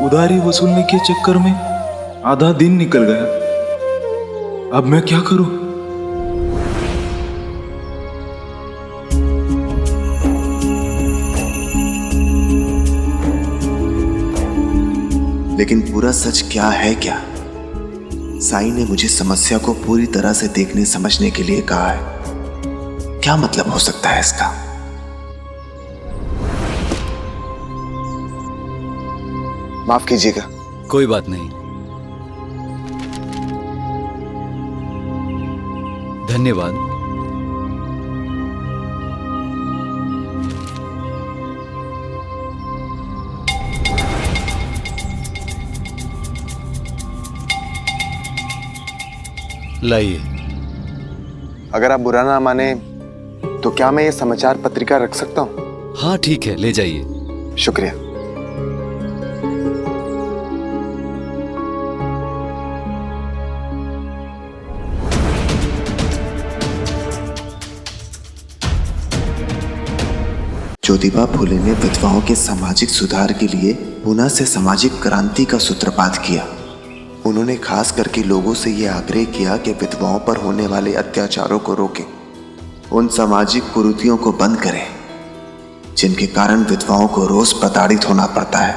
J: उधारी वसूलने के चक्कर में आधा दिन निकल गया। अब मैं क्या करूं?
E: लेकिन पूरा सच क्या है? क्या साईं ने मुझे समस्या को पूरी तरह से देखने समझने के लिए कहा है? क्या मतलब हो सकता है इसका? माफ कीजिएगा,
N: कोई बात नहीं। धन्यवाद। लाइए।
E: अगर आप बुरा ना माने तो क्या मैं ये समाचार पत्रिका रख सकता हूँ?
N: हाँ ठीक है, ले जाइए।
E: शुक्रिया। ज्योतिबा फुले ने विधवाओं के सामाजिक सुधार के लिए पुनः से सामाजिक क्रांति का सूत्रपात किया। उन्होंने खास करके लोगों से यह आग्रह किया कि विधवाओं पर होने वाले अत्याचारों को रोकें, उन सामाजिक कुरीतियों को बंद करें जिनके कारण विधवाओं को रोज प्रताड़ित होना पड़ता है।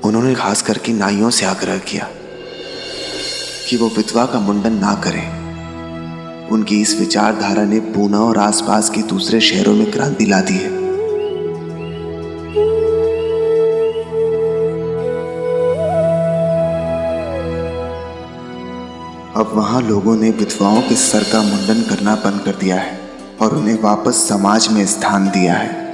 E: उन्होंने खास करके नाइयों से आग्रह किया कि वो विधवा का मुंडन ना करें। उनकी इस विचारधारा ने पूना और आसपास के दूसरे शहरों में क्रांति ला दी है। अब वहां लोगों ने विधवाओं के सर का मुंडन करना बंद कर दिया है और उन्हें वापस समाज में स्थान दिया है।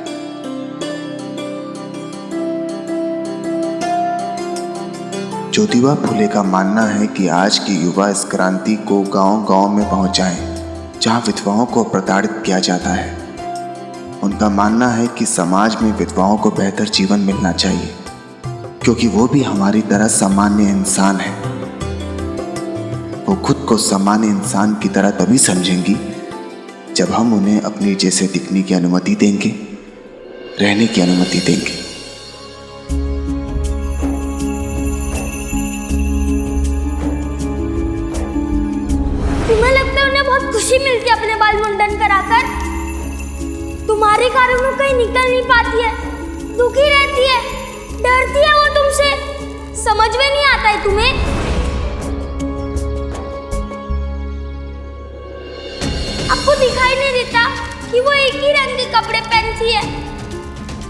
E: ज्योतिबा फुले का मानना है कि आज के युवा इस क्रांति को गांव-गांव में पहुंचाएं, जहां विधवाओं को प्रताड़ित किया जाता है। उनका मानना है कि समाज में विधवाओं को बेहतर जीवन मिलना चाहिए, क्योंकि वो भी हमारी तरह सामान्य इंसान है। वो खुद को सामान्य इंसान की तरह तभी समझेंगी जब हम उन्हें अपने जैसे दिखने की अनुमति देंगे, रहने की अनुमति देंगे।
D: तुम्हें लगता है उन्हें बहुत खुशी मिलती है अपने बाल मुंडन कराकर? तुम्हारे कारण वो कहीं निकल नहीं पाती है, दुखी रहती है, डरती है वो तुमसे। समझ में नहीं आता है तुम्हें? आपको दिखाई नहीं देता कि वो एक ही रंग के कपड़े पहनती है,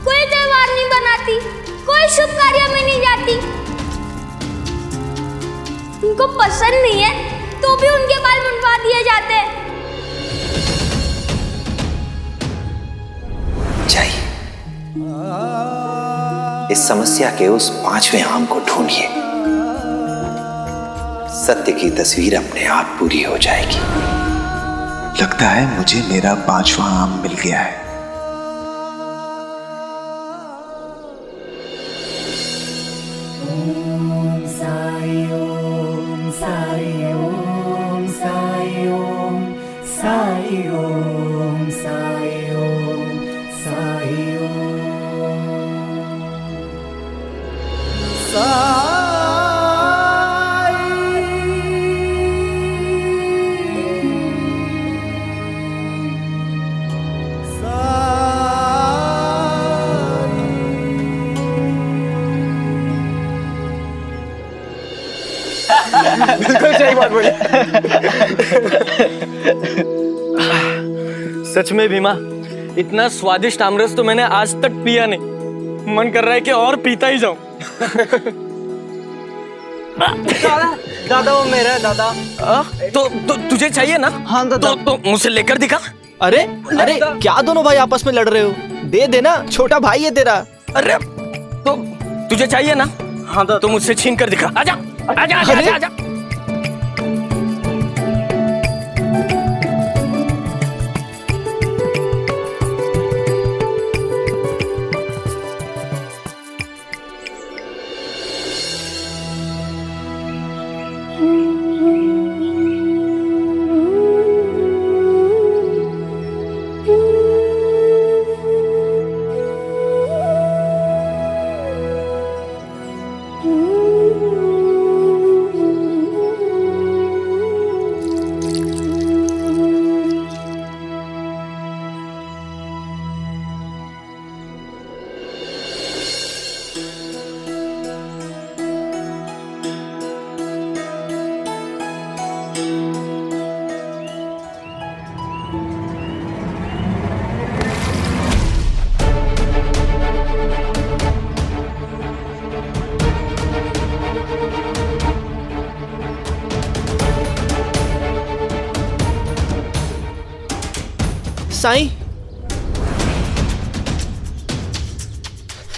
D: कोई त्योहार नहीं बनाती, कोई शुभ कार्य में नहीं जाती। उनको पसंद नहीं है तो भी उनके बाल मुंडवा दिए जाते हैं।
E: जाइए, इस समस्या के उस 5वें आम को ढूंढिए। सत्य की तस्वीर अपने आप पूरी हो जाएगी। लगता है मुझे मेरा 5वां आम मिल गया है।
H: बिल्कुल सही बात बोली।
L: सच में भीमा, इतना स्वादिष्ट आमरस तो मैंने आज तक पिया नहीं। मन कर रहा है कि और पीता ही जाऊं।
K: दादा वो मेरा है दादा।
L: तो तुझे चाहिए ना?
K: हाँ दादा।
L: तो मुझे लेकर दिखा।
K: अरे अरे क्या दोनों भाई आपस में लड़ रहे हो? दे देना, छोटा भाई है तेरा।
L: अरे तो तुझे चाहिए ना? हाँ तो मुझसे छीन कर दिखा। आजा आजा आजा आजा, आजा। साईं,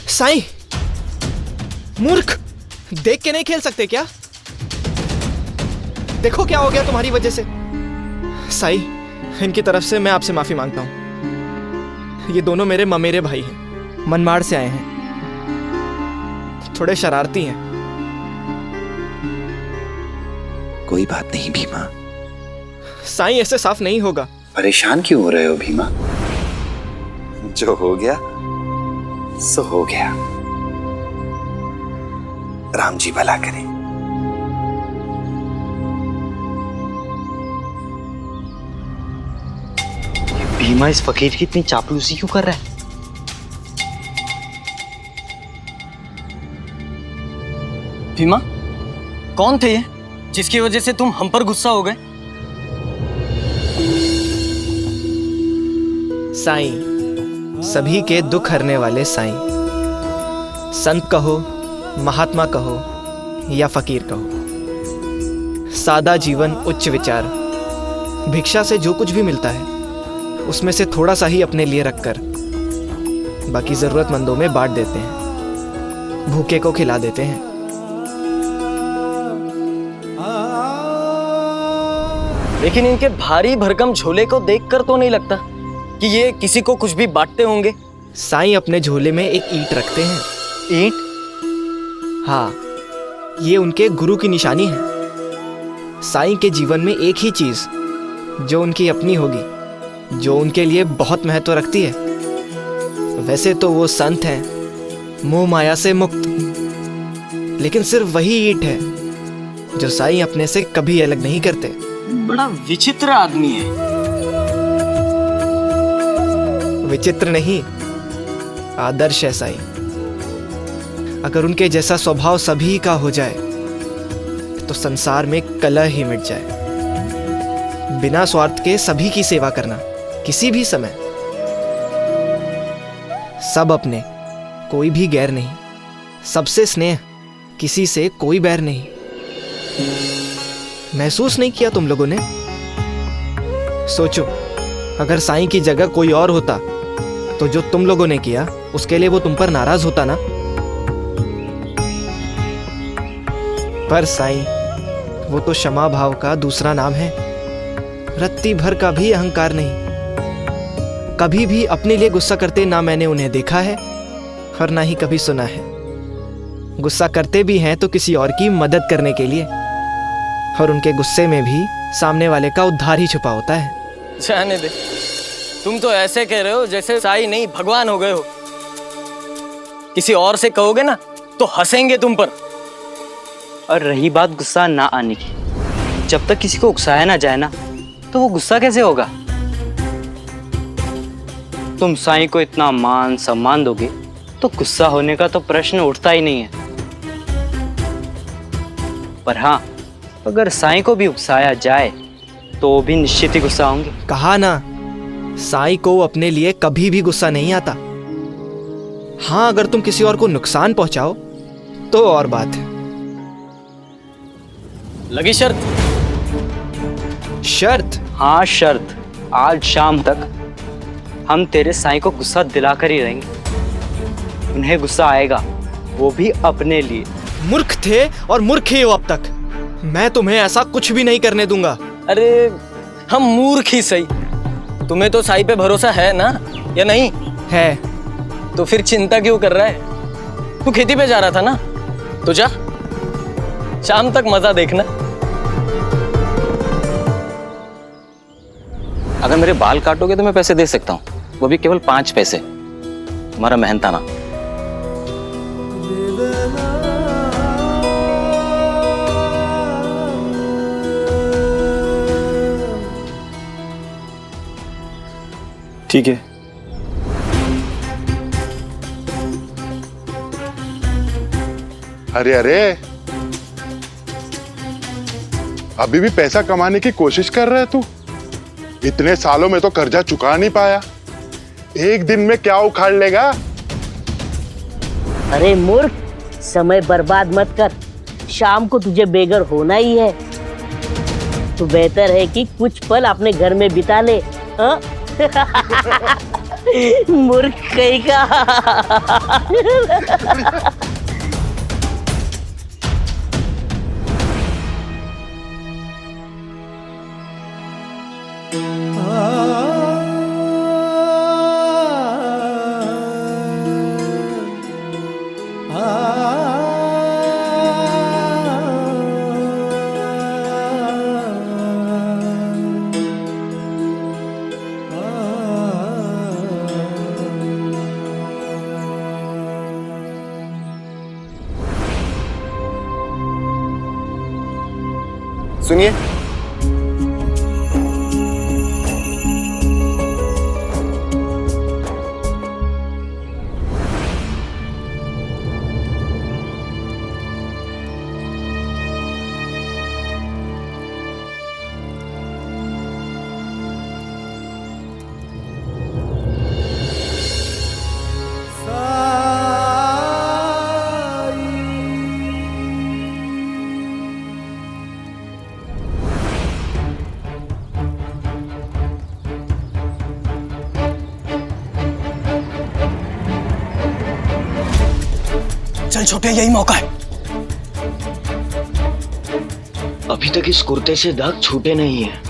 L: साईं, मूर्ख, देख के नहीं खेल सकते क्या? देखो क्या हो गया तुम्हारी वजह से। साईं, इनकी तरफ से मैं आपसे माफी मांगता हूं। ये दोनों मेरे ममेरे भाई हैं, मनमाड़ से आए हैं, थोड़े शरारती हैं।
E: कोई बात नहीं भीमा।
L: साईं, ऐसे साफ नहीं होगा।
E: परेशान क्यों हो रहे हो भीमा? जो हो गया सो हो गया। राम जी भला करें।
M: भीमा इस फकीर की इतनी चापलूसी क्यों कर रहा है?
L: भीमा, कौन थे ये जिसकी वजह से तुम हम पर गुस्सा हो गए?
O: साईं, सभी के दुख हरने वाले साईं। संत कहो, महात्मा कहो या फकीर कहो, सादा जीवन, उच्च विचार। भिक्षा से जो कुछ भी मिलता है उसमें से थोड़ा सा ही अपने लिए रखकर बाकी जरूरतमंदों में बांट देते हैं, भूखे को खिला देते हैं।
L: लेकिन इनके भारी भरकम झोले को देखकर तो नहीं लगता कि ये किसी को कुछ भी बांटते होंगे।
O: साईं अपने झोले में एक ईंट रखते हैं।
L: ईंट?
O: हाँ, ये उनके गुरु की निशानी है। साईं के जीवन में एक ही चीज जो उनकी अपनी होगी, जो उनके लिए बहुत महत्व रखती है। वैसे तो वो संत हैं, मोह माया से मुक्त, लेकिन सिर्फ वही ईंट है जो साईं अपने से कभी अलग नहीं करते।
L: बड़ा विचित्र आदमी है।
O: विचित्र नहीं, आदर्श है साईं। अगर उनके जैसा स्वभाव सभी का हो जाए तो संसार में कलह ही मिट जाए। बिना स्वार्थ के सभी की सेवा करना, किसी भी समय। सब अपने, कोई भी गैर नहीं। सबसे स्नेह, किसी से कोई बैर नहीं। महसूस नहीं किया तुम लोगों ने? सोचो, अगर साईं की जगह कोई और होता तो जो तुम लोगों ने किया उसके लिए वो तुम पर नाराज होता ना। पर साईं, वो तो क्षमा भाव का दूसरा नाम है। रत्ती भर का भी अहंकार नहीं। कभी भी अपने लिए गुस्सा करते ना मैंने उन्हें देखा है और ना ही कभी सुना है। गुस्सा करते भी हैं तो किसी और की मदद करने के लिए, और उनके गुस्से में भी सामने वाले का उद्धार ही छुपा होता है।
L: जाने दे, तुम तो ऐसे कह रहे हो जैसे साईं नहीं भगवान हो गए हो। किसी और से कहोगे ना तो हंसेंगे तुम पर।
P: और रही बात गुस्सा ना आने की, जब तक किसी को उकसाया ना जाए ना तो वो गुस्सा कैसे होगा? तुम साईं को इतना मान सम्मान दोगे तो गुस्सा होने का तो प्रश्न उठता ही नहीं है। पर हाँ, अगर साईं को भी उकसाया जाए तो भी निश्चित ही गुस्सा होंगे।
O: कहा ना, साईं को अपने लिए कभी भी गुस्सा नहीं आता। हाँ, अगर तुम किसी और को नुकसान पहुंचाओ तो और बात है।
L: लगी शर्त?
O: शर्त?
P: हाँ शर्त। आज शाम तक हम तेरे साईं को गुस्सा दिलाकर ही रहेंगे। उन्हें गुस्सा आएगा, वो भी अपने लिए।
O: मूर्ख थे और मूर्ख ही हो अब तक। मैं तुम्हें ऐसा कुछ भी नहीं करने दूंगा।
L: अरे हम मूर्ख ही सही, तुम्हें तो साईं पे भरोसा है ना, या नहीं
O: है?
L: तो फिर चिंता क्यों कर रहा है? तू खेती पे जा रहा था ना, तो जा, शाम तक मजा देखना।
P: अगर मेरे बाल काटोगे तो मैं पैसे दे सकता हूँ, वो भी केवल 5 पैसे। तुम्हारा मेहनताना।
J: ठीक है।
F: अरे अरे, अभी भी पैसा कमाने की कोशिश कर रहे तू? इतने सालों में तो कर्जा चुका नहीं पाया, एक दिन में क्या उखाड़ लेगा?
Q: अरे मूर्ख, समय बर्बाद मत कर। शाम को तुझे बेघर होना ही है, तो बेहतर है कि कुछ पल अपने घर में बिता ले। हाँ? मूर्ख कहीं का।
R: सुनिए,
L: चल छोटे, यही मौका है।
P: अभी तक इस कुर्ते से दाग छूटे नहीं है।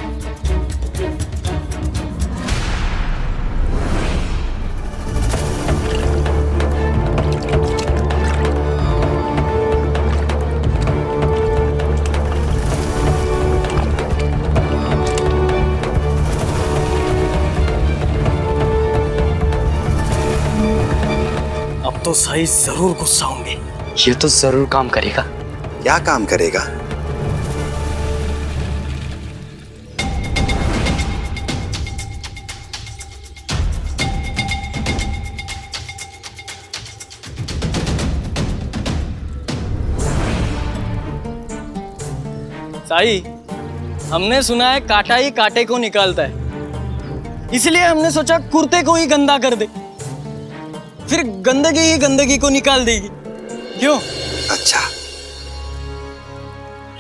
L: अब तो साई जरूर गुस्सा होंगे।
P: ये तो जरूर काम करेगा।
E: क्या काम करेगा?
K: साई, हमने सुना है कांटा ही कांटे को निकालता है, इसलिए हमने सोचा कुर्ते को ही गंदा कर दे, फिर गंदगी ही गंदगी को निकाल देगी। क्यों?
E: अच्छा,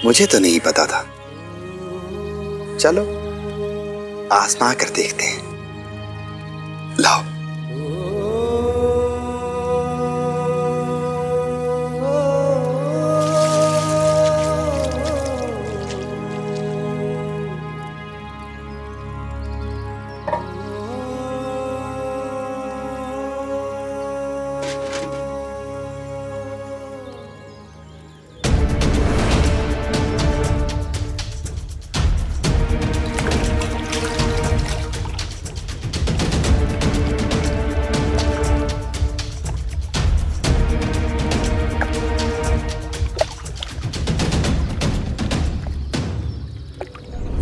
E: मुझे तो नहीं पता था। चलो आजमा कर देखते हैं। लाओ।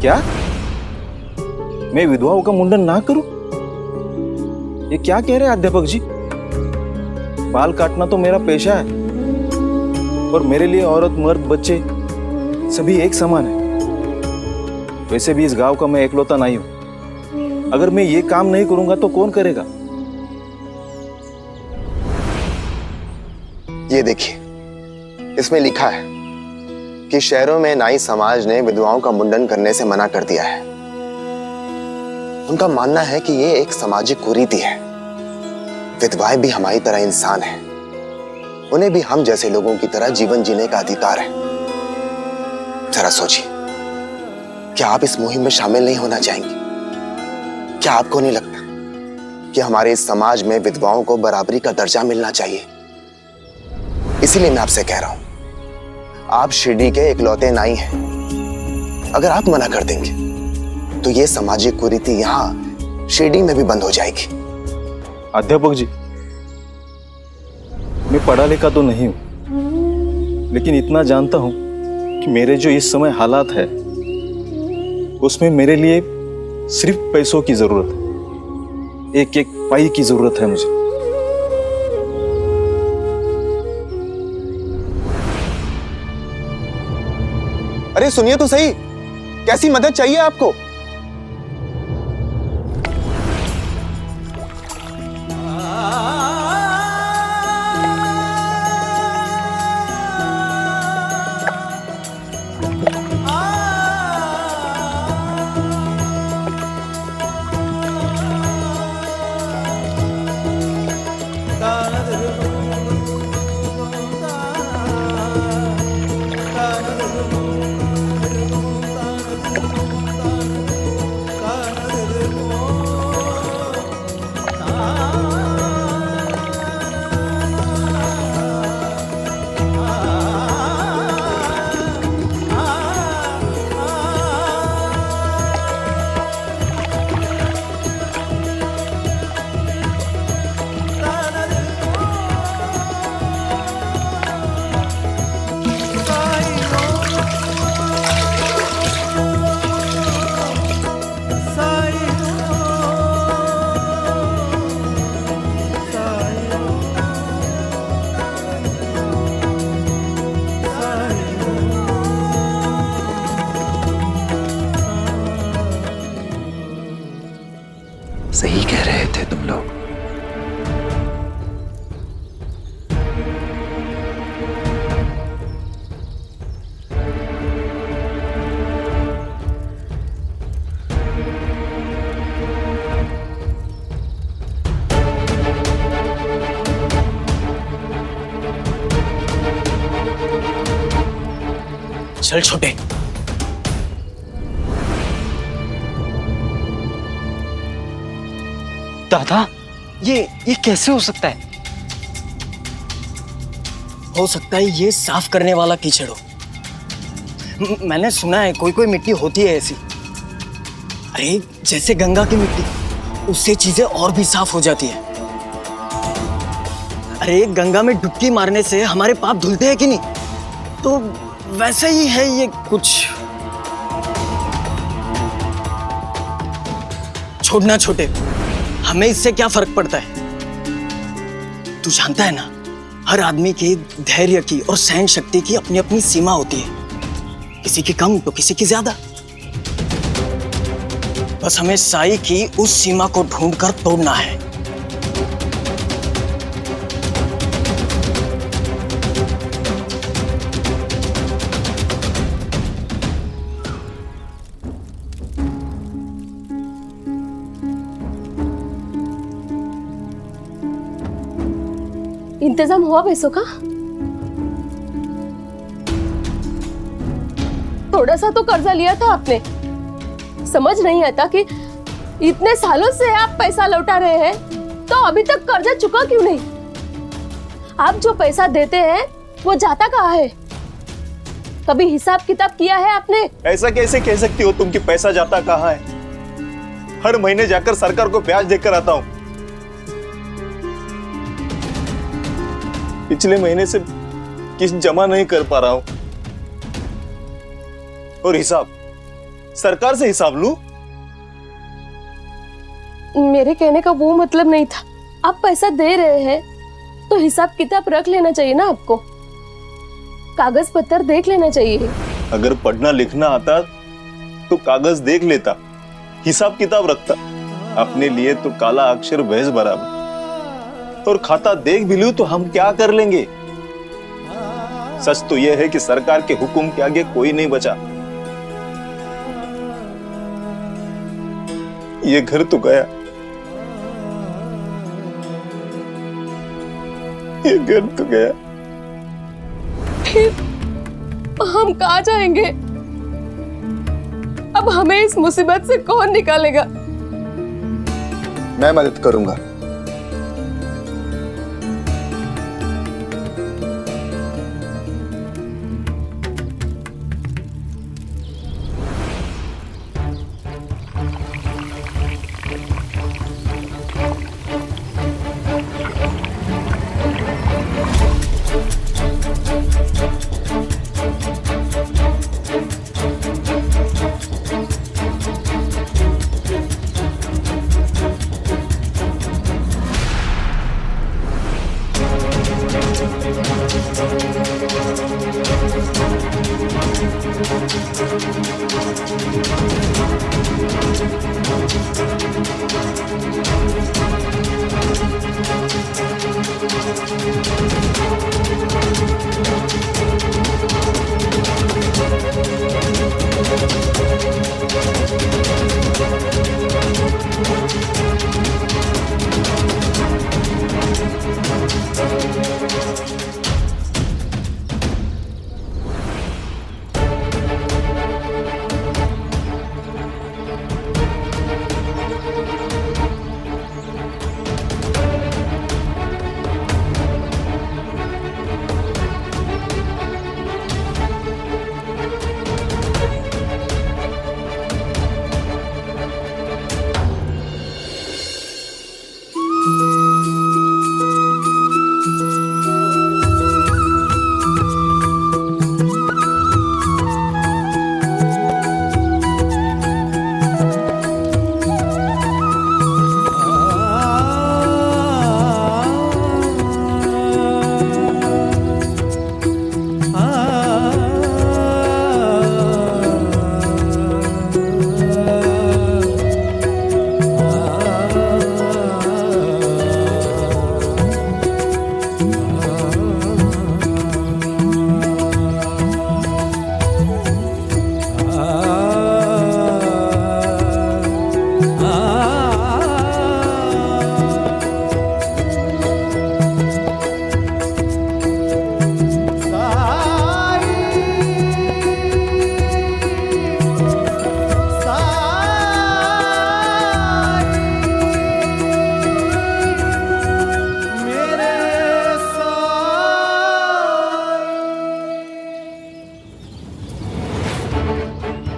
J: क्या? मैं विधवाओं का मुंडन ना करूं? ये क्या कह रहे हैं अध्यापक जी? बाल काटना तो मेरा पेशा है और मेरे लिए औरत, मर्द, बच्चे सभी एक समान है। वैसे भी इस गांव का मैं एकलौता नहीं हूं। अगर मैं ये काम नहीं करूंगा तो कौन करेगा?
R: ये देखिए, इसमें लिखा है कि शहरों में नाई समाज ने विधवाओं का मुंडन करने से मना कर दिया है। उनका मानना है कि ये एक सामाजिक कुरीति है। विधवाएं भी हमारी तरह इंसान हैं। उन्हें भी हम जैसे लोगों की तरह जीवन जीने का अधिकार है। जरा सोचिए, क्या आप इस मुहिम में शामिल नहीं होना चाहेंगे? क्या आपको नहीं लगता कि हमारे इस समाज में विधवाओं को बराबरी का दर्जा मिलना चाहिए? इसीलिए मैं आपसे कह रहा हूं, आप शिरडी के इकलौते नाई हैं। अगर आप मना कर देंगे तो ये सामाजिक कुरीति यहां शिरडी में भी बंद हो जाएगी।
J: अध्यापक जी, मैं पढ़ा लिखा तो नहीं हूं, लेकिन इतना जानता हूं कि मेरे जो इस समय हालात है उसमें मेरे लिए सिर्फ पैसों की जरूरत है। एक एक पाई की जरूरत है मुझे।
R: अरे सुनिए तो सही, कैसी मदद चाहिए आपको?
G: सही कह रहे थे तुम लोग।
K: चल छोटे।
P: दादा, ये कैसे हो सकता है?
K: हो सकता है ये साफ करने वाला कीचड़ हो। मैंने सुना है कोई कोई मिट्टी होती है ऐसी। अरे जैसे गंगा की मिट्टी, उससे चीजें और भी साफ हो जाती है। अरे गंगा में डुबकी मारने से हमारे पाप धुलते हैं कि नहीं? तो वैसे ही है ये कुछ। छोड़ना छोटे, हमें इससे क्या फर्क पड़ता है? तू जानता है ना, हर आदमी की धैर्य की और सहन शक्ति की अपनी अपनी सीमा होती है, किसी की कम तो किसी की ज्यादा। बस हमें साई की उस सीमा को ढूंढकर तोड़ना है।
A: इंतजाम हुआ पैसों का? थोड़ा सा तो कर्जा लिया था आपने। समझ नहीं आता कि इतने सालों से आप पैसा लौटा रहे हैं, तो अभी तक कर्जा चुका क्यों नहीं? आप जो पैसा देते हैं वो जाता कहाँ है? कभी हिसाब किताब किया है आपने?
J: ऐसा कैसे कह सकती हो तुम कि पैसा जाता कहाँ है? हर महीने जाकर सरकार को ब्याज देकर आता हूं। पिछले महीने से किस्त जमा नहीं कर पा रहा हूं, और हिसाब सरकार से हिसाब लूं?
A: मेरे कहने का वो मतलब नहीं था। आप पैसा दे रहे हैं तो हिसाब किताब रख लेना चाहिए ना आपको। कागज पत्तर देख लेना चाहिए।
J: अगर पढ़ना लिखना आता तो कागज देख लेता, हिसाब किताब रखता। अपने लिए तो काला अक्षर भैंस बराबर, और खाता देख भी लूं तो हम क्या कर लेंगे? सच तो यह है कि सरकार के हुक्म के आगे कोई नहीं बचा। ये घर तो गया, ये घर तो गया।
A: फिर हम कहाँ जाएंगे? अब हमें इस मुसीबत से कौन निकालेगा?
R: मैं मदद करूंगा।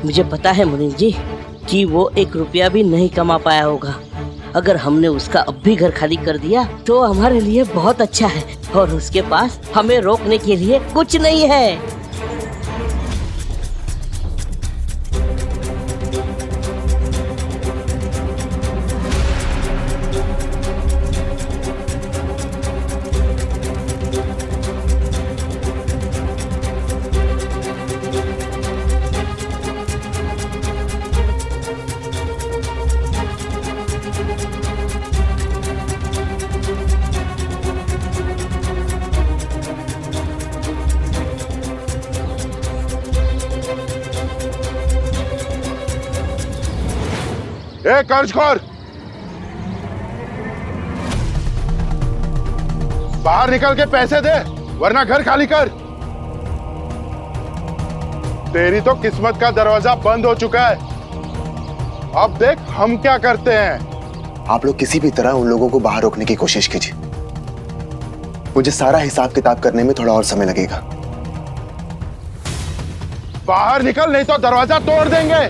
Q: मुझे पता है मुनीम जी कि वो 1 रुपया भी नहीं कमा पाया होगा। अगर हमने उसका अब भी घर खाली कर दिया तो हमारे लिए बहुत अच्छा है, और उसके पास हमें रोकने के लिए कुछ नहीं है।
F: ए कर्जखोर, बाहर निकल के पैसे दे वरना घर खाली कर। तेरी तो किस्मत का दरवाजा बंद हो चुका है, अब देख हम क्या करते हैं।
R: आप लोग किसी भी तरह उन लोगों को बाहर रोकने की कोशिश कीजिए। मुझे सारा हिसाब किताब करने में थोड़ा और समय लगेगा।
F: बाहर निकल नहीं तो दरवाजा तोड़ देंगे।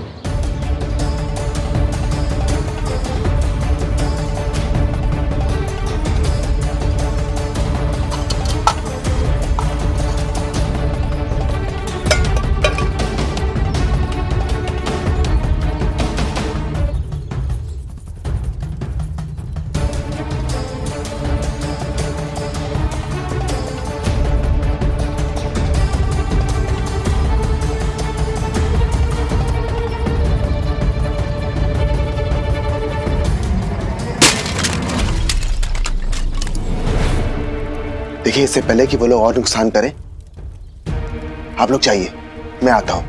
R: देखिए, इससे पहले कि वो लोग और नुकसान करें, आप लोग चाहिए, मैं आता हूं।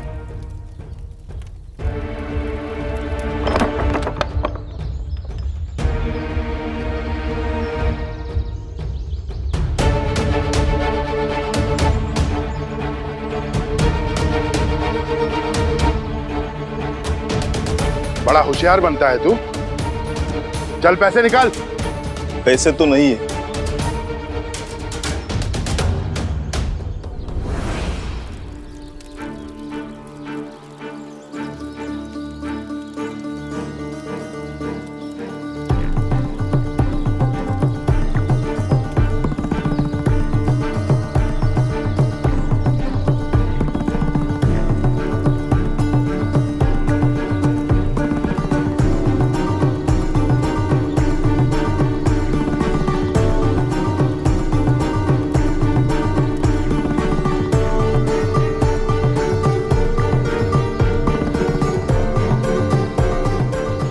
F: बड़ा होशियार बनता है तू। चल पैसे निकाल।
J: पैसे तो नहीं है।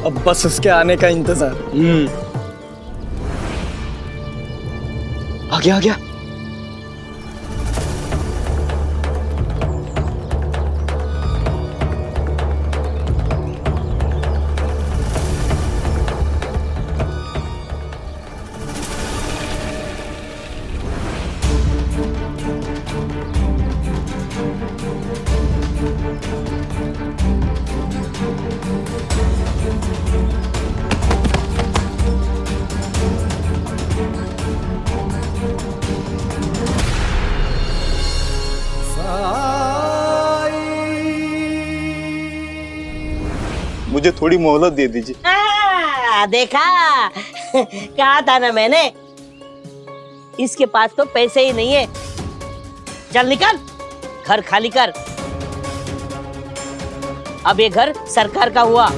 K: अब बस उसके आने का इंतजार।
H: आ गया आ गया।
J: मुझे थोड़ी मोहलत दे दीजिए।
Q: देखा, कहा था ना मैंने, इसके पास तो पैसे ही नहीं है। चल निकल, घर खाली कर। अब ये घर सरकार का हुआ।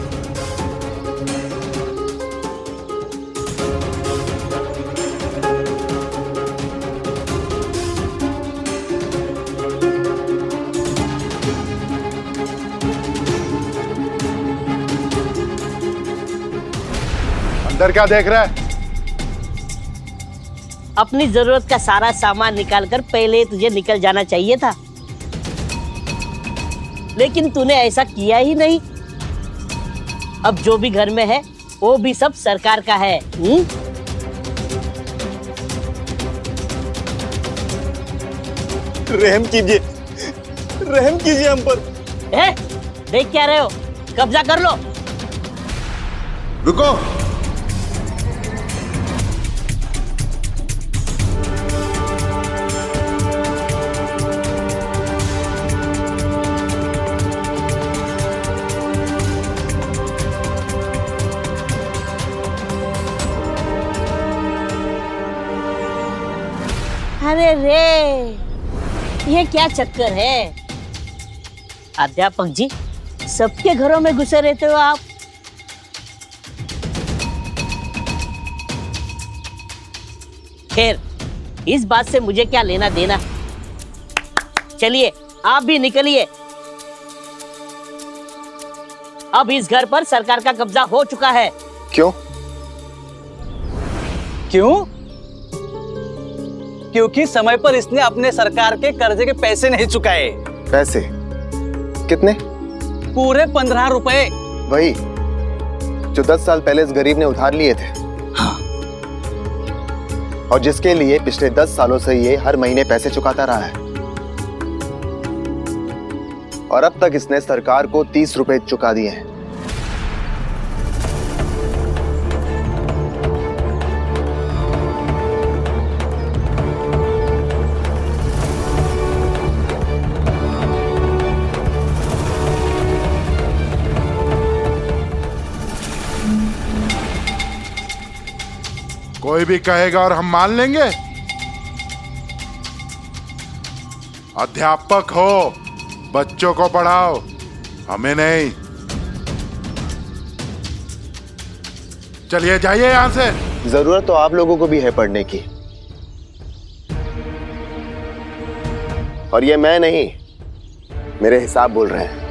F: अंदर क्या देख रहा है?
Q: अपनी जरूरत का सारा सामान निकालकर पहले तुझे निकल जाना चाहिए था, लेकिन तूने ऐसा किया ही नहीं। अब जो भी घर में है वो भी सब सरकार का है।
J: रहम कीजिए, रहम कीजिए हम पर।
Q: देख क्या रहे हो, कब्जा कर लो।
F: रुको।
Q: रे, ये क्या चक्कर है? अध्यापक जी, सबके घरों में घुसे रहते हो आप। खैर, इस बात से मुझे क्या लेना देना। चलिए आप भी निकलिए। अब इस घर पर सरकार का कब्जा हो चुका है।
R: क्यों?
K: क्यों? क्योंकि समय पर इसने अपने सरकार के कर्जे के पैसे नहीं चुकाए।
R: पैसे? कितने?
K: पूरे 15 रुपए।
R: वही जो 10 साल पहले इस गरीब ने उधार लिए थे।
G: हाँ।
R: और जिसके लिए पिछले 10 सालों से ये हर महीने पैसे चुकाता रहा है। और अब तक इसने सरकार को 30 रुपए चुका दिए हैं।
F: कोई भी कहेगा और हम मान लेंगे? अध्यापक हो, बच्चों को पढ़ाओ, हमें नहीं। चलिए जाइए यहां से।
R: जरूरत तो आप लोगों को भी है पढ़ने की। और ये मैं नहीं, मेरे हिसाब बोल रहे हैं।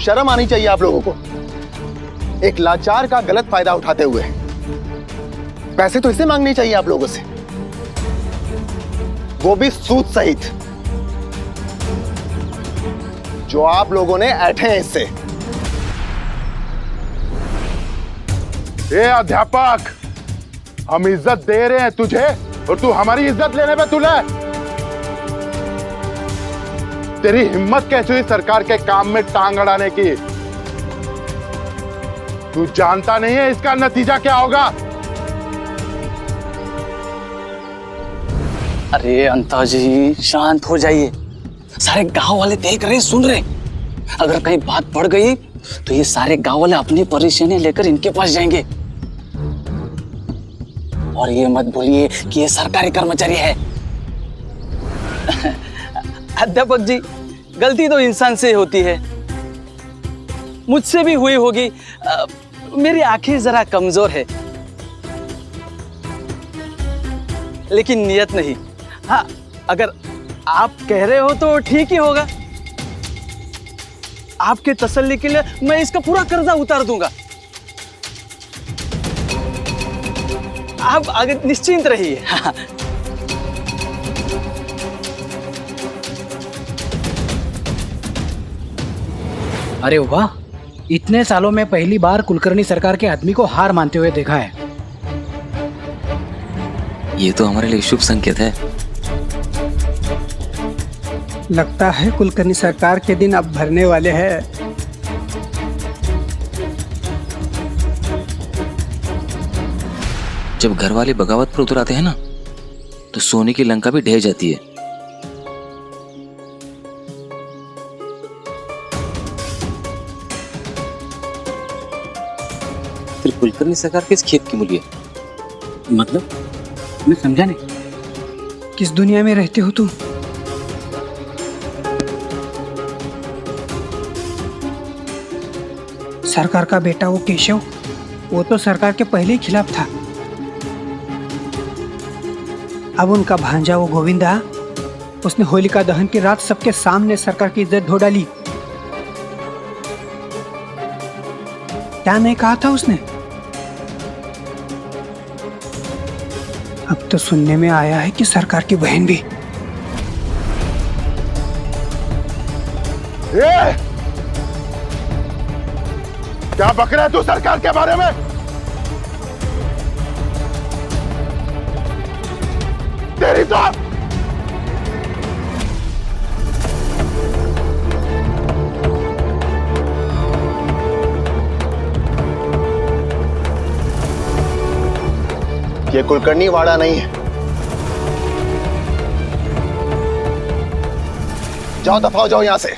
R: शर्म आनी चाहिए आप लोगों को, एक लाचार का गलत फायदा उठाते हुए। पैसे तो इसे मांगने चाहिए आप लोगों से, वो भी सूद सहित, जो आप लोगों ने ऐंठे हैं इससे।
F: ए अध्यापक, हम इज्जत दे रहे हैं तुझे और तू हमारी इज्जत लेने पे तुले। तेरी हिम्मत कैसे हुई सरकार के काम में टांग अड़ाने की? तू जानता नहीं है इसका नतीजा क्या होगा?
P: अरे अंता जी, शांत हो जाइए। सारे गांव वाले देख रहे, सुन रहे। अगर कहीं बात बढ़ गई तो ये सारे गांव वाले अपनी परेशानी लेकर इनके पास जाएंगे। और ये मत भूलिए कि ये सरकारी कर्मचारी है।
K: अध्यापक जी, गलती तो इंसान से होती है, मुझसे भी हुई होगी। मेरी आंखें जरा कमजोर है, लेकिन नियत नहीं। हाँ, अगर आप कह रहे हो तो ठीक ही होगा। आपके तसल्ली के लिए मैं इसका पूरा कर्जा उतार दूंगा। आप आगे निश्चिंत रहिए। हाँ।
M: अरे वाह, इतने सालों में पहली बार कुलकर्णी सरकार के आदमी को हार मानते हुए देखा है।
G: ये तो हमारे लिए शुभ संकेत है।
I: लगता है कुलकर्णी सरकार के दिन अब भरने वाले हैं।
G: जब घर वाले बगावत पर उतर आते हैं ना, तो सोने की लंका भी ढह जाती है। फिर कुलकर्णी सरकार किस खेत की मूली है?
M: मतलब मैं समझा नहीं।
I: किस दुनिया में रहते हो तुम? सरकार का बेटा वो केशव, वो तो सरकार के पहले ही खिलाफ था। अब उनका भांजा वो गोविंदा, उसने होलिका दहन की रात सबके सामने सरकार की इज्जत धो डाली। क्या नहीं कहा था उसने? अब तो सुनने में आया है कि सरकार की बहन भी।
F: क्या बक रहा है तू सरकार के बारे में? तेरी तो
R: ये कुलकर्णी वाड़ा नहीं है। जाओ, दफा हो जाओ यहां से।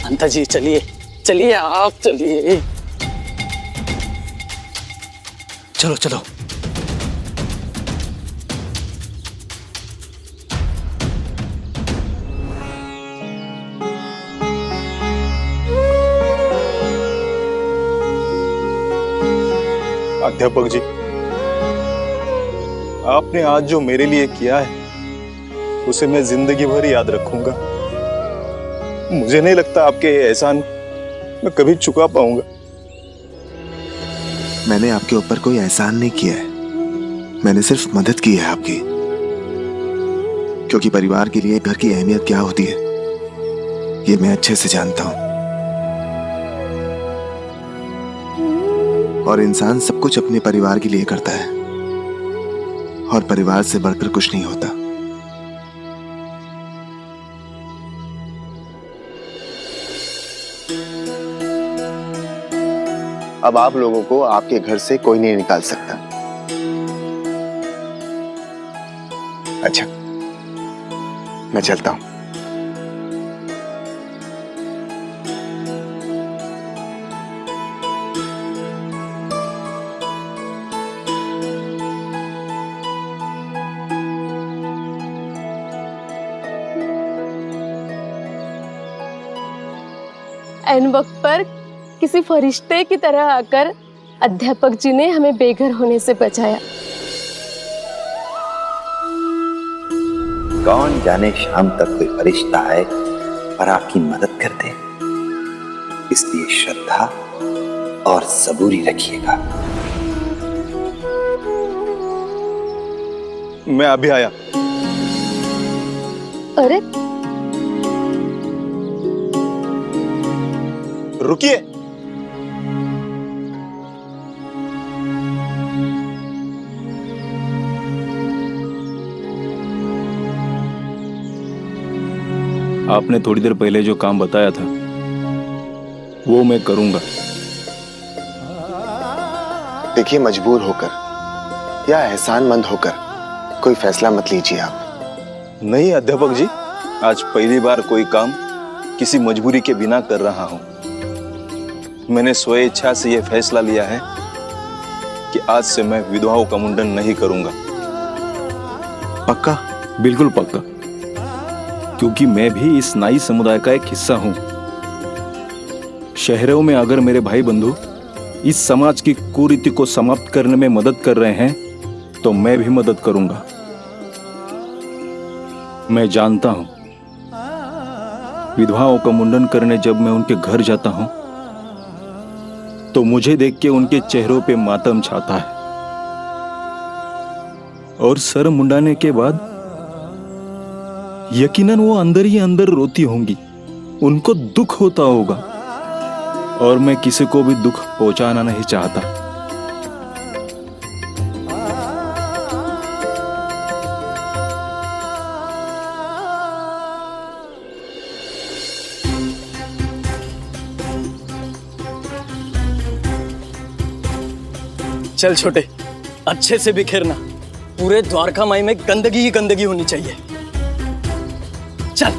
P: अंता जी चलिए चलिए, आप चलिए।
E: चलो चलो।
J: अध्यापक जी, आपने आज जो मेरे लिए किया है उसे मैं जिंदगी भर याद रखूंगा। मुझे नहीं लगता आपके ये एहसान मैं कभी चुका पाऊंगा।
R: मैंने आपके ऊपर कोई एहसान नहीं किया है, मैंने सिर्फ मदद की है आपकी। क्योंकि परिवार के लिए घर की अहमियत क्या होती है ये मैं अच्छे से जानता हूं। और इंसान सब कुछ अपने परिवार के लिए करता है, और परिवार से बढ़कर कुछ नहीं होता। अब आप लोगों को आपके घर से कोई नहीं निकाल सकता। अच्छा, मैं चलता हूं।
S: ऐन वक्त पर किसी फरिश्ते की तरह आकर अध्यापक जी ने हमें बेघर होने से बचाया।
E: कौन जाने शाम तक कोई फरिश्ता आए और आपकी मदद कर दे, इसलिए श्रद्धा और सबूरी रखिएगा।
J: मैं अभी आया।
S: अरे
J: रुकिए।
N: आपने थोड़ी देर पहले जो काम बताया था वो मैं करूंगा।
R: देखिए, मजबूर होकर या एहसानमंद होकर कोई फैसला मत लीजिए आप।
J: नहीं अध्यापक जी, आज पहली बार कोई काम किसी मजबूरी के बिना कर रहा हूं। मैंने स्वे इच्छा से यह फैसला लिया है कि आज से मैं विधवाओं का मुंडन नहीं करूंगा।
R: पक्का?
N: बिल्कुल पक्का, क्योंकि मैं भी इस नाई समुदाय का एक हिस्सा हूं। शहरों में अगर मेरे भाई बंधु इस समाज की कुरीति को समाप्त करने में मदद कर रहे हैं तो मैं भी मदद करूंगा। मैं जानता हूं, विधवाओं का मुंडन करने जब मैं उनके घर जाता हूं तो मुझे देख के उनके चेहरों पे मातम छाता है, और सर मुंडाने के बाद यकीनन वो अंदर ही अंदर रोती होंगी। उनको दुख होता होगा, और मैं किसी को भी दुख पहुंचाना नहीं चाहता।
K: चल छोटे, अच्छे से बिखेरना। पूरे द्वारका माई में गंदगी ही गंदगी होनी चाहिए। चल।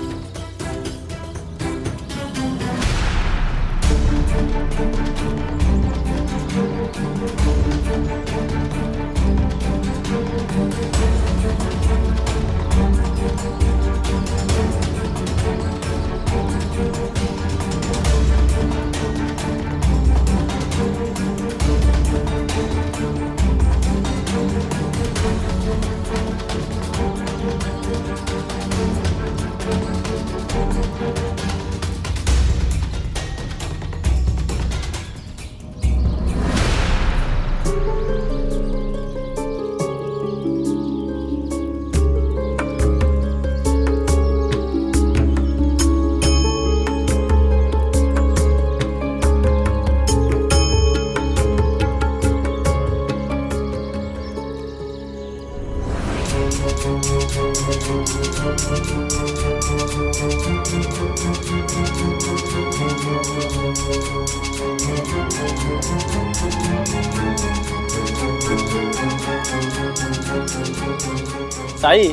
K: साई,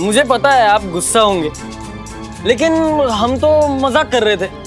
K: मुझे पता है आप गुस्सा होंगे, लेकिन हम तो मजाक कर रहे थे।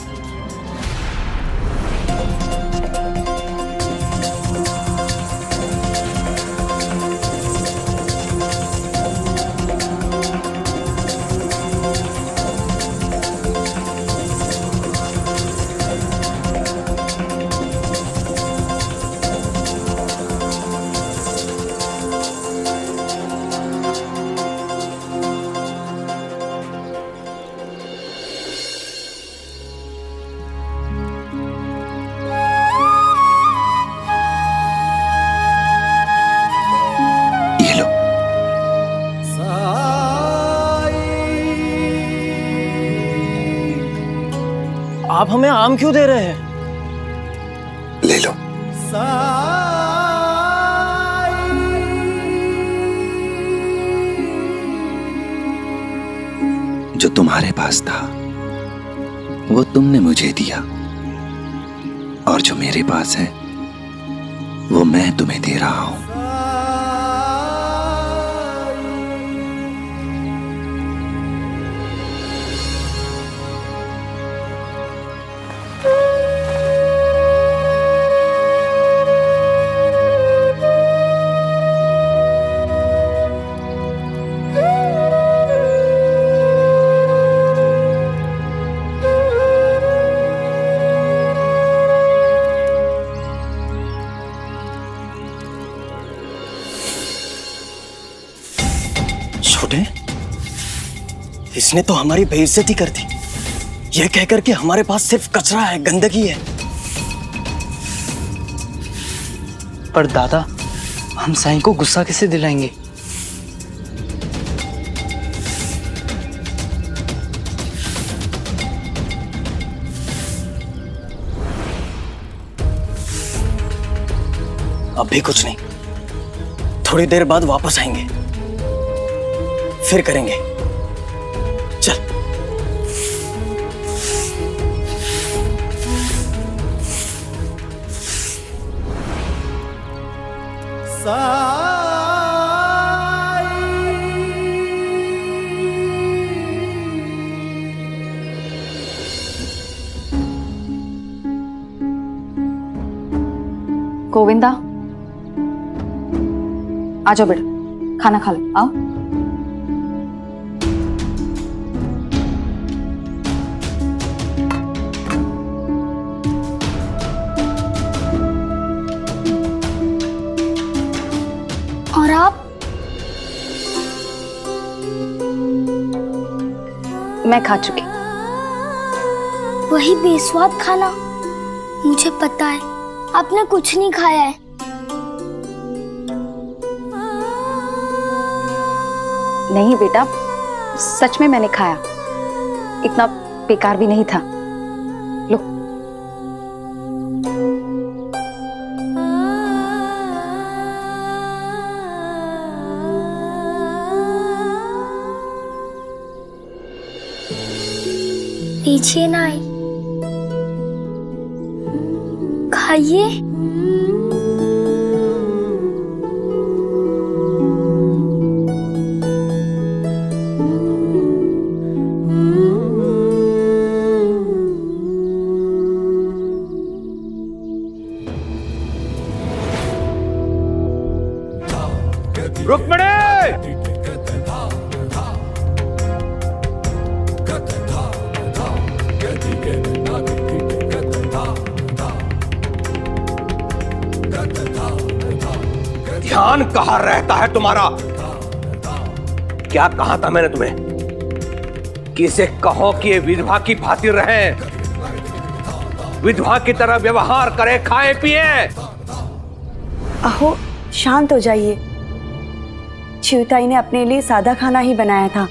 K: आप हमें आम क्यों दे रहे हैं?
E: ले लो। जो तुम्हारे पास था वो तुमने मुझे दिया, और जो मेरे पास है वो मैं तुम्हें दे रहा हूं।
K: छोटे, इसने तो हमारी बेइज्जती कर दी, ये कहकर कि हमारे पास सिर्फ कचरा है, गंदगी है।
M: पर दादा, हम साईं को गुस्सा कैसे दिलाएंगे?
K: अभी कुछ नहीं, थोड़ी देर बाद वापस आएंगे, फिर करेंगे। चल।
A: गोविंदा, आ जाओ बेटा, खाना खा लो, आओ।
D: और आप?
A: मैं खा चुकी।
D: वही बेस्वाद खाना? मुझे पता है आपने कुछ नहीं खाया है।
A: नहीं बेटा, सच में मैंने खाया, इतना बेकार भी नहीं था। लो।
D: लीजिए ना, खाइए।
C: रुक्मिणी! ध्यान कहां रहता है तुम्हारा? क्या कहा था मैंने तुम्हें कि इसे कहो कि ये विधवा की भांति रहे, विधवा की तरह व्यवहार करे, खाए पिए।
B: अहो, शांत हो जाइए। चिवताई ने अपने लिए सादा खाना ही बनाया था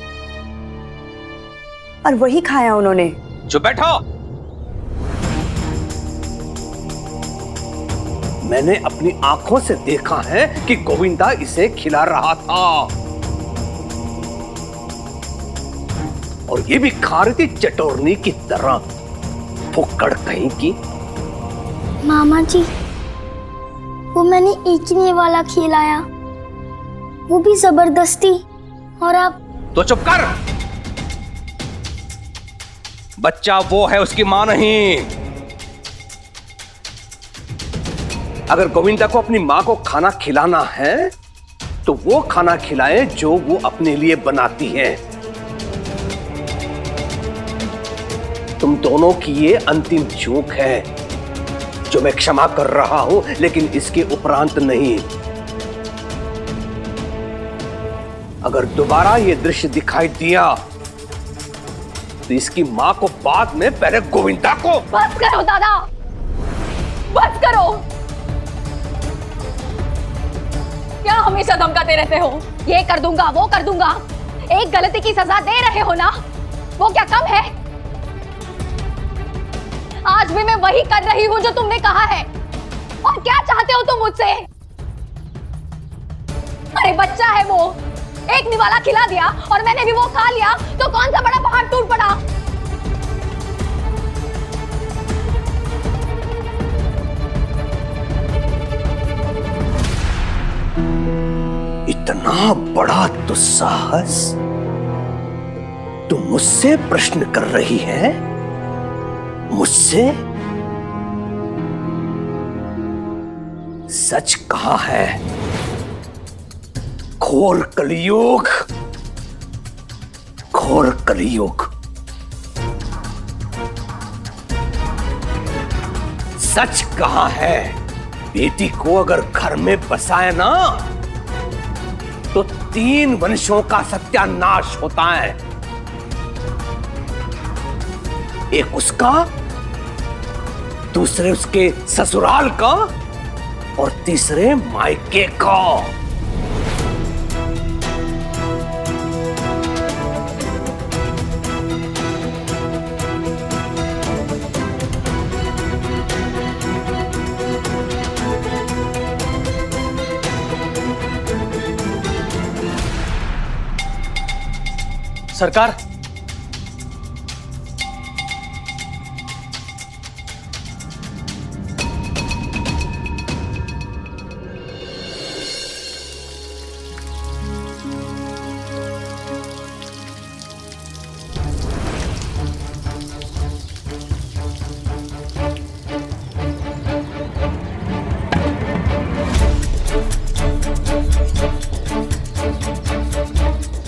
B: और वही खाया उन्होंने।
C: चुप बैठो। मैंने अपनी आंखों से देखा है कि गोविंदा इसे खिला रहा था, और ये भी खा रही थी चटोरनी की तरह। फुक्कड़ कहीं की।
D: मामा जी, वो मैंने एक ही वाला खिलाया, वो भी जबरदस्ती। और आप
C: तो चुप कर। बच्चा वो है, उसकी मां नहीं। अगर गोविंदा को अपनी मां को खाना खिलाना है तो वो खाना खिलाए जो वो अपने लिए बनाती है। तुम दोनों की ये अंतिम चूक है जो मैं क्षमा कर रहा हूं, लेकिन इसके उपरांत नहीं। अगर दोबारा ये दृश्य दिखाई दिया तो इसकी मां को बाद में, पहले गोविंदा को।
A: बस करो दादा, बस करो। क्या हमेशा धमकाते रहते हो? ये कर दूंगा, वो कर दूंगा। एक गलती की सजा दे रहे हो ना, वो क्या कम है? आज भी मैं वही कर रही हूं जो तुमने कहा है। और क्या चाहते हो तुम मुझसे? अरे बच्चा है वो, एक निवाला खिला दिया और मैंने भी वो खा लिया तो कौन सा बड़ा पहाड़ टूट पड़ा?
C: इतना बड़ा दुस्साहस तुम मुझसे प्रश्न कर रही है? मुझसे? सच कहा है। घोर कलयुग, घोर कलयुग। सच कहा है। बेटी को अगर घर में बसाए ना तो 3 वंशों का सत्यानाश होता है। एक उसका, दूसरे उसके ससुराल का और तीसरे मायके का।
K: सरकार,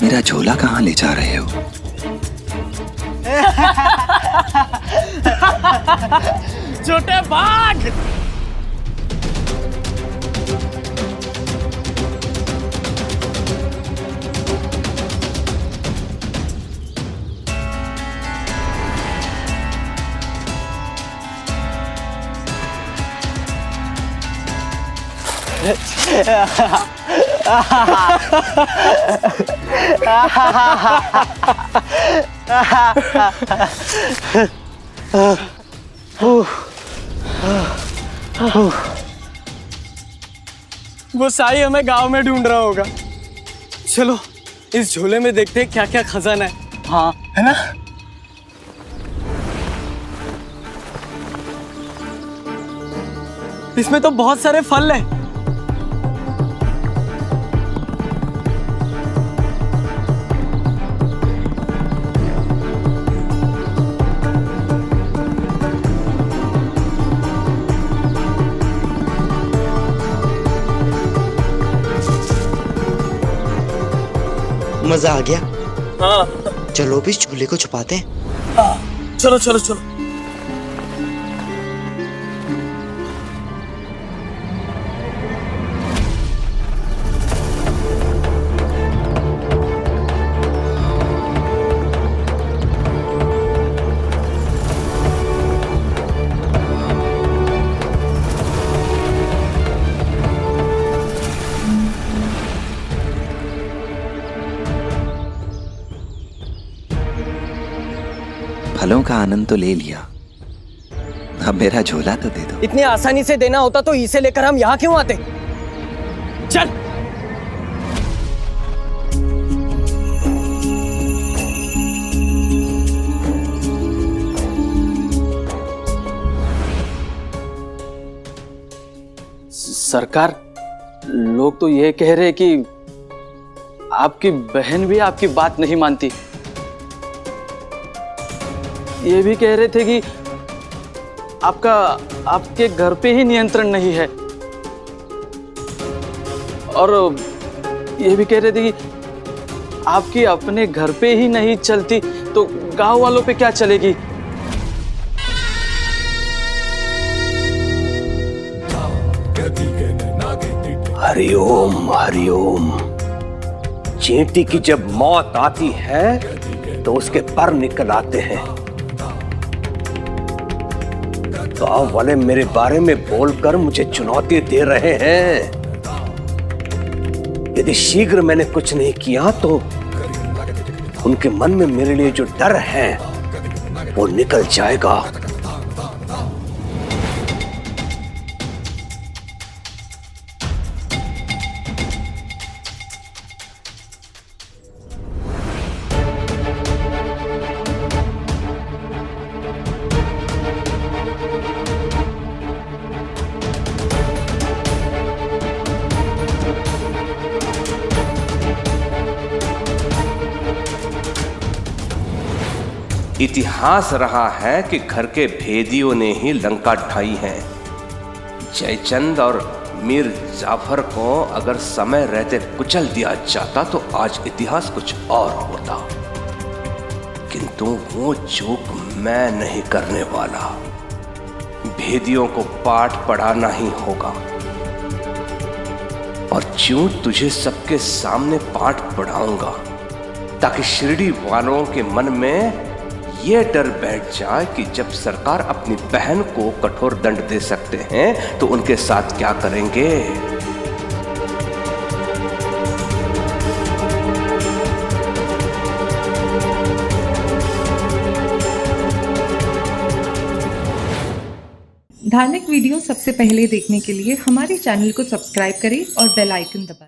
G: मेरा झोला कहाँ ले जा रहे हो?
K: छोटे बाघ। वो साई हमें गांव में ढूंढ रहा होगा। चलो इस झोले में देखते हैं क्या क्या खजाना है। हाँ, है ना? इसमें तो बहुत सारे फल हैं।
T: मजा आ गया।
K: हाँ,
T: चलो भी इस झूले को छुपाते हैं।
K: हाँ, चलो चलो चलो।
G: फलों का आनंद तो ले लिया, अब मेरा झोला तो दे दो।
K: इतनी आसानी से देना होता तो इसे लेकर हम यहाँ क्यों आते? चल।
P: सरकार, लोग तो ये कह रहे कि आपकी बहन भी आपकी बात नहीं मानती। ये भी कह रहे थे कि आपके घर पे ही नियंत्रण नहीं है, और ये भी कह रहे थे कि आपकी अपने घर पे ही नहीं चलती तो गांव वालों पे क्या चलेगी।
C: हरिओम हरिओम। चींटी की जब मौत आती है तो उसके पर निकल आते हैं। गांव वाले मेरे बारे में बोलकर मुझे चुनौती दे रहे हैं। यदि शीघ्र मैंने कुछ नहीं किया तो उनके मन में मेरे लिए जो डर है वो निकल जाएगा। इतिहास रहा है कि घर के भेदियों ने ही लंका ढाई है। जयचंद और मीर जाफर को अगर समय रहते कुचल दिया जाता तो आज इतिहास कुछ और होता, किंतु वो चूक मैं नहीं करने वाला। भेदियों को पाठ पढ़ाना ही होगा, और क्यों तुझे सबके सामने पाठ पढ़ाऊंगा ताकि शिरडी वालों के मन में ये डर बैठ जाए कि जब सरकार अपनी बहन को कठोर दंड दे सकते हैं तो उनके साथ क्या करेंगे।
U: धार्मिक वीडियो सबसे पहले देखने के लिए हमारे चैनल को सब्सक्राइब करें और बेल आइकन दबाएं।